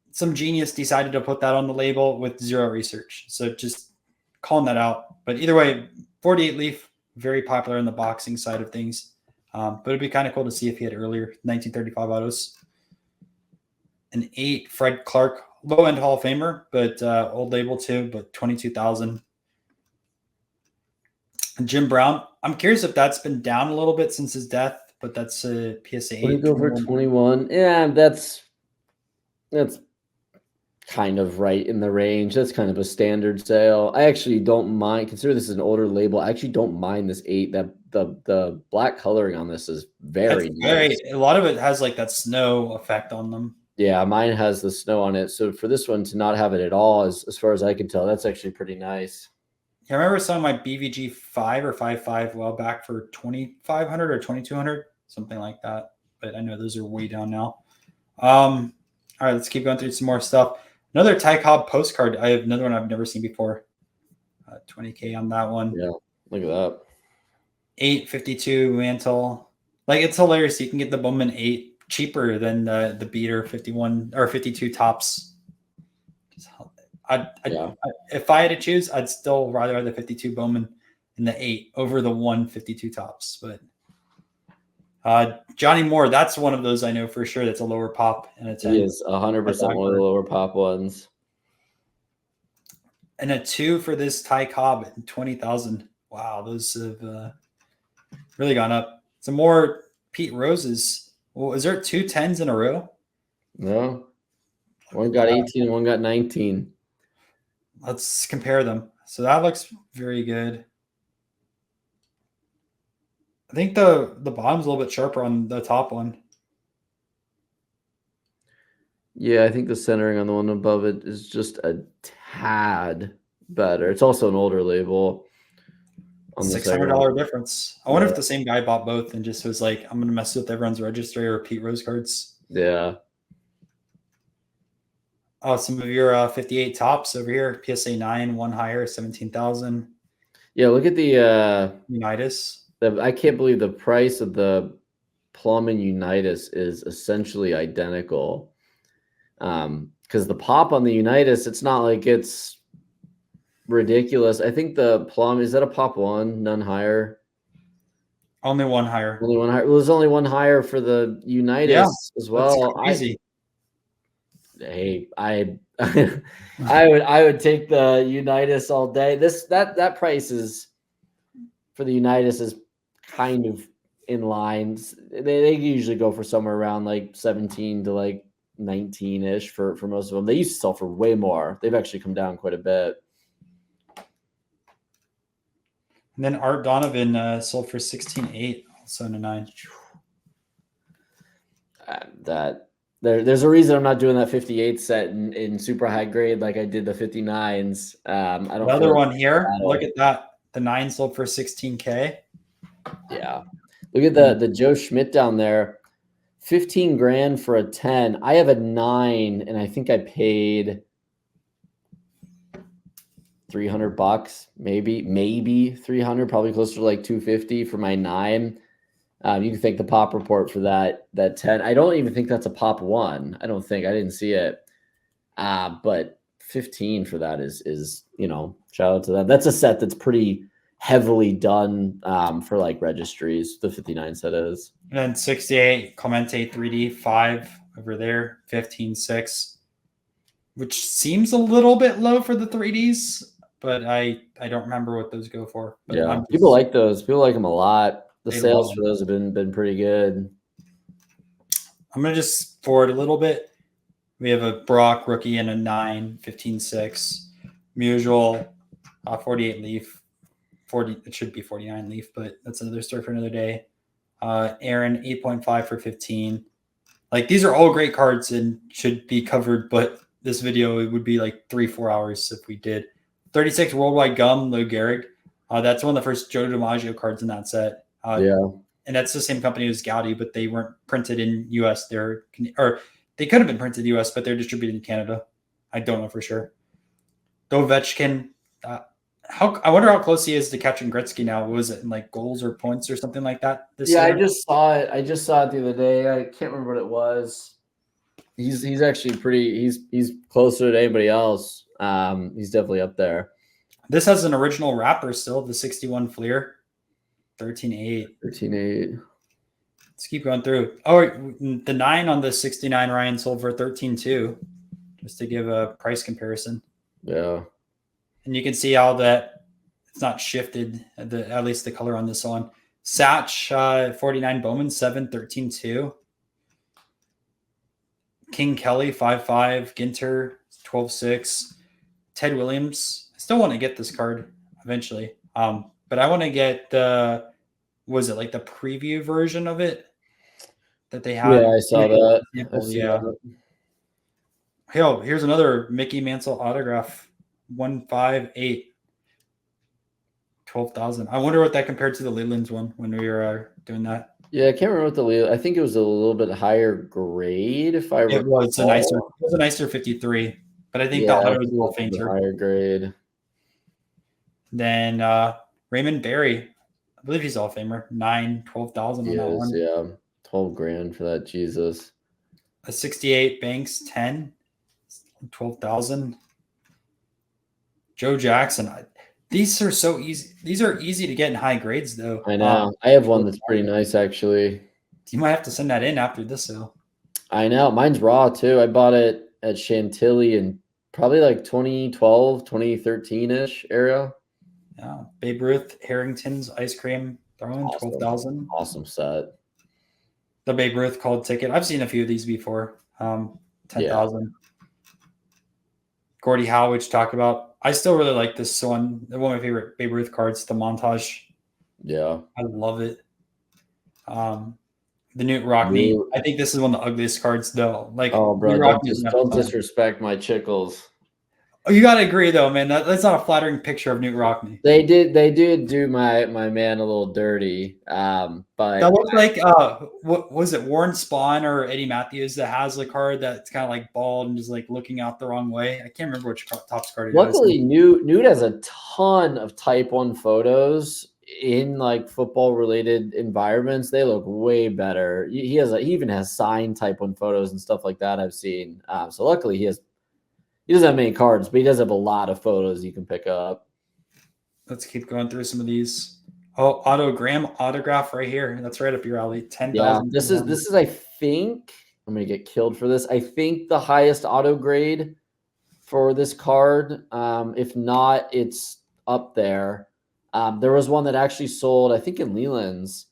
some genius decided to put that on the label with zero research. So just calling that out. But either way, 48 Leaf, very popular in the boxing side of things. But it'd be kind of cool to see if he had earlier 1935 autos. An 8 Fred Clark, low end Hall of Famer, but old label too, but 22,000. Jim Brown. I'm curious if that's been down a little bit since his death, but that's a PSA 8. Go for 21. Yeah, that's kind of right in the range. That's kind of a standard sale. I actually don't mind. Consider this is an older label. I actually don't mind this 8. That the black coloring on this is very nice. A lot of it has that snow effect on them. Yeah, mine has the snow on it. So for this one to not have it at all, as far as I can tell, that's actually pretty nice. I remember selling my BVG 5 or 5.5 a while back for 2,500 or 2,200, something like that. But I know those are way down now. All right, let's keep going through some more stuff. Another Tai Cobb postcard. I have another one I've never seen before. 20K on that one. Yeah, look at that. 852 Mantle. It's hilarious. You can get the Bowman 8 cheaper than the beater 51 or 52 tops. If I had to choose, I'd still rather have the 52 Bowman and the 8 over the 152 tops. But Johnny Moore, that's one of those I know for sure that's a lower pop and a 10. He is 100% one of the lower pop ones. And a 2 for this Tai Cobb at 20,000. Wow, those have really gone up. Some more Pete Roses. Well, is there 2 10s in a row? No. One got 18 and one got 19. Let's compare them. So that looks very good. I think the bottom's a little bit sharper on the top one. Yeah, I think the centering on the one above it is just a tad better. It's also an older label. $600 difference. I wonder if the same guy bought both and just was like, I'm going to mess with everyone's registry or Pete Rose cards. Yeah. Oh, some of your 58 tops over here. PSA 9, one higher, 17,000. Yeah, look at the Unitas. I can't believe the price of the Plum and Unitas is essentially identical. Because the pop on the Unitas, it's not like it's ridiculous. I think the plum, is that a pop one? None higher? Only one higher. Only one higher. Well, there's only one higher for the Unitas as well. That's crazy. I I would take the Unitas all day. That price is for the Unitas is kind of in line. They usually go for somewhere around like 17 to like 19-ish for most of them. They used to sell for way more. They've actually come down quite a bit. And then Art Donovan sold for 16.8, also in a 9. There's a reason I'm not doing that 58 set in super high grade like I did the 59s. I don't. Another one here. Look at that. The 9 sold for 16K. Yeah. Look at the Joe Schmidt down there. 15 grand for a 10. I have a 9, and I think I paid $300, maybe 300, probably closer to like 250 for my 9. You can thank the pop report for that 10. I don't even think that's a pop 1. I didn't see it. But 15 for that is shout out to them. That's a set that's pretty heavily done for like registries. The 59 set is. And then 68 Clemente 3D 5 over there, 15.6, which seems a little bit low for the 3Ds, but I don't remember what those go for. But yeah, people like those. People like them a lot. The sales for those have been pretty good. I'm gonna just forward a little bit. We have a Brock rookie and a 9, 15.6, Musial 48 leaf, 40. It should be 49 leaf, but that's another story for another day. Aaron 8.5 for 15. Like, these are all great cards and should be covered, but this video, it would be like 3-4 hours if we did. 36 Worldwide Gum, Lou Gehrig. That's one of the first Joe DiMaggio cards in that set. Yeah. And that's the same company as Goudey, but they weren't printed in US. They could have been printed in US, but they're distributed in Canada. I don't know for sure. Ovechkin. I wonder how close he is to catching Gretzky now. Was it in like goals or points or something like that? Yeah, year? I just saw it. The other day. I can't remember what it was. He's actually pretty. He's closer to anybody else. He's definitely up there. This has an original wrapper still. The 61 Fleer, 13.8. 13.8. Let's keep going through. Oh, the 9 on the 69 Ryan sold for 13.2, just to give a price comparison. Yeah. And you can see how that it's not shifted, at least the color on this one. Satch 49 Bowman 7, 13.2. King Kelly 5.5. Ginter 12.6. Ted Williams. I still want to get this card eventually. But I want to get was it like the preview version of it that they had? Yeah, I saw that. Yeah. Hell, here's another Mickey Mantle autograph. 158. 12,000. I wonder what that compared to the Leland's one when we were doing that. Yeah, I can't remember what the Leland. I think it was a little bit higher grade. If I recall. It was a nicer 53, but I think the auto was a little fainter. Higher grade. Then Raymond Barry, I believe he's All Famer. 12,000 on that one. Yeah, 12 grand for that. Jesus. A 68 Banks 10, 12,000. Joe Jackson. These are so easy. These are easy to get in high grades, though. I know. I have one that's pretty nice, actually. You might have to send that in after this sale. I know. Mine's raw, too. I bought it at Chantilly in probably like 2012, 2013-ish era. Yeah. Babe Ruth, Harrington's Ice Cream Throwing, 12,000. Awesome set. The Babe Ruth called ticket. I've seen a few of these before. 10,000. Yeah. Gordie Howe, which talked about. I still really like this one. One of my favorite Babe Ruth cards, the montage. Yeah. I love it. The Newt Rockney. I think this is one of the ugliest cards, though. Like, oh, bro, don't disrespect my chickles. Oh, you gotta agree, though, man. That's not a flattering picture of Newt Rockney. They did do my man a little dirty. But that looks like what was it, Warren Spahn or Eddie Matthews that has a card that's kind of like bald and just like looking out the wrong way. I can't remember which Topps card it is. Luckily, Newt has a ton of Type 1 photos in like football related environments. They look way better. He even has signed Type 1 photos and stuff like that I've seen. So luckily he has He doesn't have many cards, but he does have a lot of photos you can pick up. Let's keep going through some of these. Oh, autograph right here. That's right up your alley. 10,000. Yeah, this is I think I'm gonna get killed for this. I think the highest auto grade for this card. If not, it's up there. There was one that actually sold, I think, in Leland's,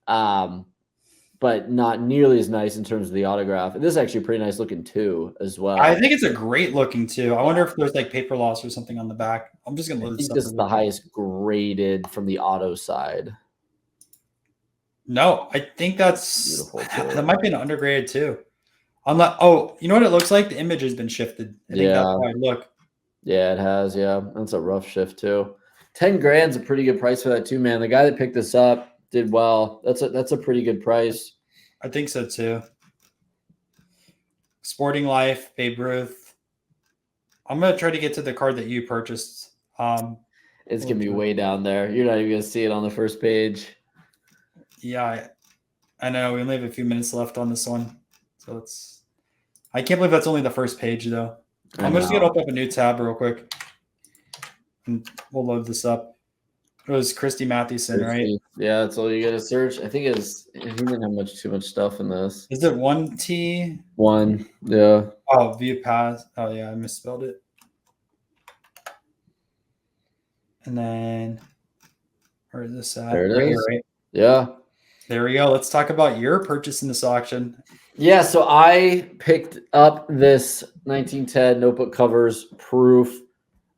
but not nearly as nice in terms of the autograph. And this is actually pretty nice looking too, as well. I think it's a great looking too. I wonder if there's like paper loss or something on the back. I'm just gonna I load think this this up. is the highest graded from the auto side. No, I think that's Beautiful too. that might be an undergraded too. Oh, you know what it looks like? The image has been shifted. I think that's why. Look. Yeah, it has. Yeah, that's a rough shift too. 10 grand's a pretty good price for that too, man. The guy that picked this up did well. That's a pretty good price. I think so too. Sporting Life, Babe Ruth. I'm gonna try to get to the card that you purchased. It's gonna be way down there. You're not even gonna see it on the first page. Yeah, I know. We only have a few minutes left on this one, so I can't believe that's only the first page though. I'm just gonna open up a new tab real quick, and we'll load this up. It was Christy Mathewson, right? Yeah, that's all you gotta search. I think he didn't have too much stuff in this. Is it 1T? 1, yeah. Oh, view pass. Oh yeah, I misspelled it. And then where is this at? There it right is. Here, right? Yeah. There we go. Let's talk about your purchase in this auction. Yeah, so I picked up this 1910 notebook covers proof.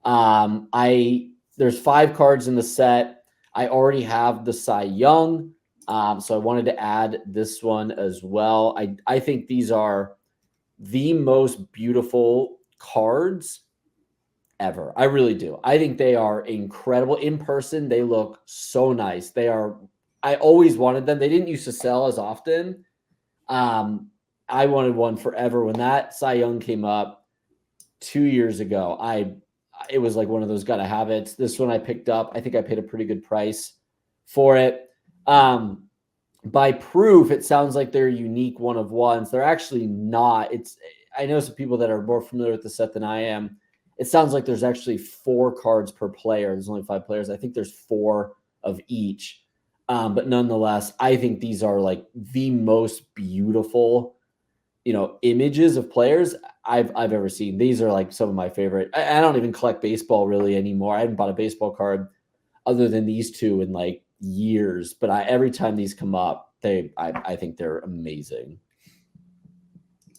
There's 5 cards in the set. I already have the Cy Young, so I wanted to add this one as well. I think these are the most beautiful cards ever. I really do. I think they are incredible. In person, they look so nice. I always wanted them. They didn't used to sell as often. I wanted one forever. When that Cy Young came up 2 years ago, it was like one of those gotta have it. This one I picked up. I think I paid a pretty good price for it. By proof, it sounds like they're unique one of ones. They're actually not. I know some people that are more familiar with the set than I am. It sounds like there's actually 4 cards per player. There's only 5 players. I think there's 4 of each. But nonetheless, I think these are like the most beautiful, images of players I've ever seen. These are like some of my favorite. I don't even collect baseball really anymore. I haven't bought a baseball card other than these 2 in like years. But every time these come up, I think they're amazing.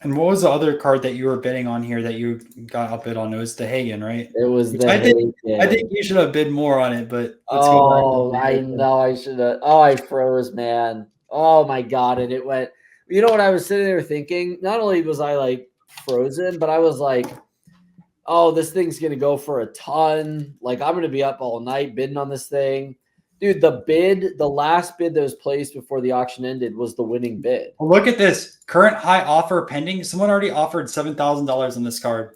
And what was the other card that you were bidding on here that you got outbid on? It was the Hagen, right? It was the Hagen. I think you should have bid more on it, but let's go back. I know I should have. Oh, I froze, man. Oh my God. And it went, you know what I was sitting there thinking? Not only was I like frozen, but I was like, oh, this thing's going to go for a ton. Like I'm going to be up all night bidding on this thing. Dude, the last bid that was placed before the auction ended was the winning bid. Well, look at this. Current high offer pending. Someone already offered $7,000 on this card.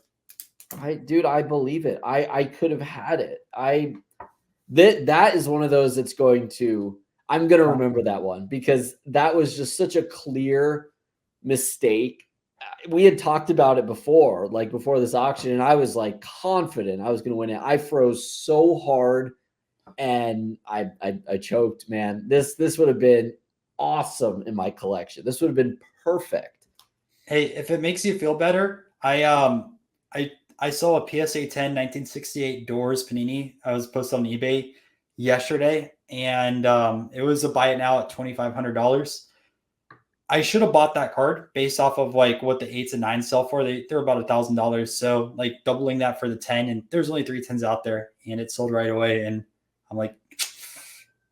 Dude, I believe it. I could have had it. That is one of those that's I'm going to remember that one because that was just such a clear mistake. We had talked about it before this auction, and I was like confident I was going to win it. I froze so hard. And I choked, man. This would have been awesome in my collection. This would have been perfect. Hey, if it makes you feel better, I saw a PSA 10 1968 Doors Panini. I was posted on eBay yesterday, and it was a buy it now at $2,500. I should have bought that card based off of like what the 8s and 9s sell for. They're about $1,000. So like doubling that for the 10, and there's only 3 10s out there, and it sold right away. And I'm like,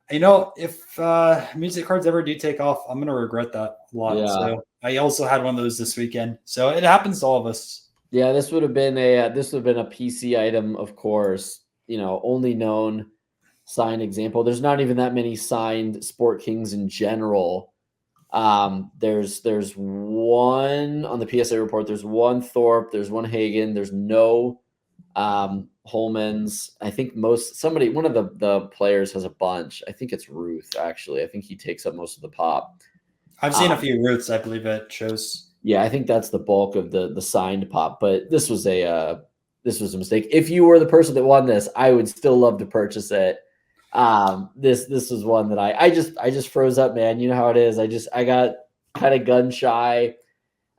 if music cards ever do take off, I'm gonna regret that a lot. Yeah. So I also had one of those this weekend. So it happens to all of us. Yeah, this would have been a PC item, of course. Only known signed example. There's not even that many signed Sport Kings in general. There's one on the PSA report. There's one Thorpe. There's one Hagen. There's no Holman's. I think one of the players has a bunch. I think it's Ruth, actually. I think he takes up most of the pop. I've seen a few Ruths. I believe it shows. Yeah, I think that's the bulk of the signed pop, but this was a mistake. If you were the person that won this, I would still love to purchase it. This was one that I just froze up, man. You know how it is. I got kind of gun shy.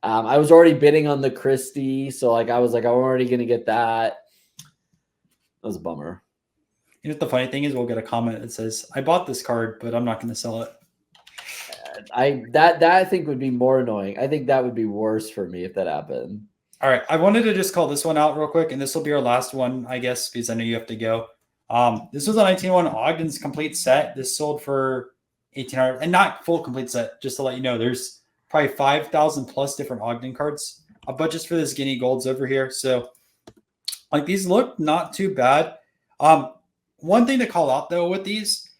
I was already bidding on the Christie, so like I was like, I'm already gonna get that. That was a bummer. You know what the funny thing is? We'll get a comment that says, "I bought this card, but I'm not going to sell it." That I think would be more annoying. I think that would be worse for me if that happened. All right, I wanted to just call this one out real quick, and this will be our last one, I guess, because I know you have to go. This was a 1901 Ogden's complete set. This sold for 1,800, and not full complete set. Just to let you know, there's probably 5,000 plus different Ogden cards. But just for this Guinea Golds over here, so like these look not too bad. One thing to call out though with these,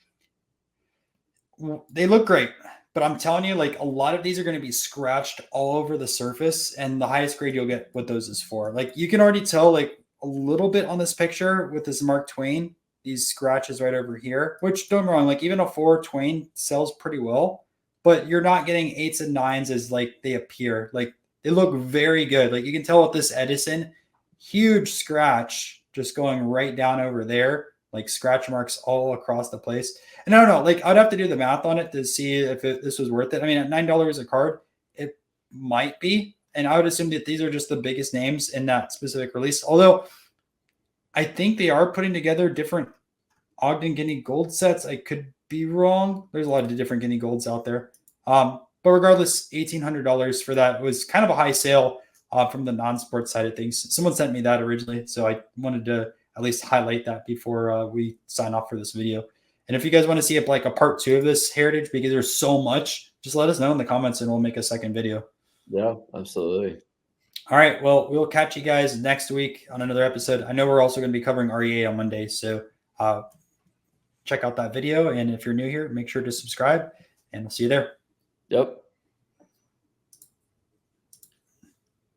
they look great. But I'm telling you, like a lot of these are going to be scratched all over the surface, and the highest grade you'll get what those is for. Like you can already tell like a little bit on this picture with this Mark Twain, these scratches right over here, which don't get me wrong, like even a 4 Twain sells pretty well, but you're not getting 8s and 9s as like they appear. Like they look very good. Like you can tell with this Edison, huge scratch just going right down over there, like scratch marks all across the place. And I don't know, like I'd have to do the math on it to see if this was worth it. I mean, at $9 a card, it might be. And I would assume that these are just the biggest names in that specific release. Although I think they are putting together different Ogden Guinea Gold sets. I could be wrong. There's a lot of different Guinea Golds out there. But regardless, $1,800 for that was kind of a high sale from the non-sports side of things. Someone sent me that originally, so I wanted to at least highlight that before we sign off for this video. And if you guys want to see like a part 2 of this heritage, because there's so much, just let us know in the comments and we'll make a second video. Yeah, absolutely. All right. Well, we'll catch you guys next week on another episode. I know we're also going to be covering REA on Monday. So check out that video. And if you're new here, make sure to subscribe and we'll see you there. Yep.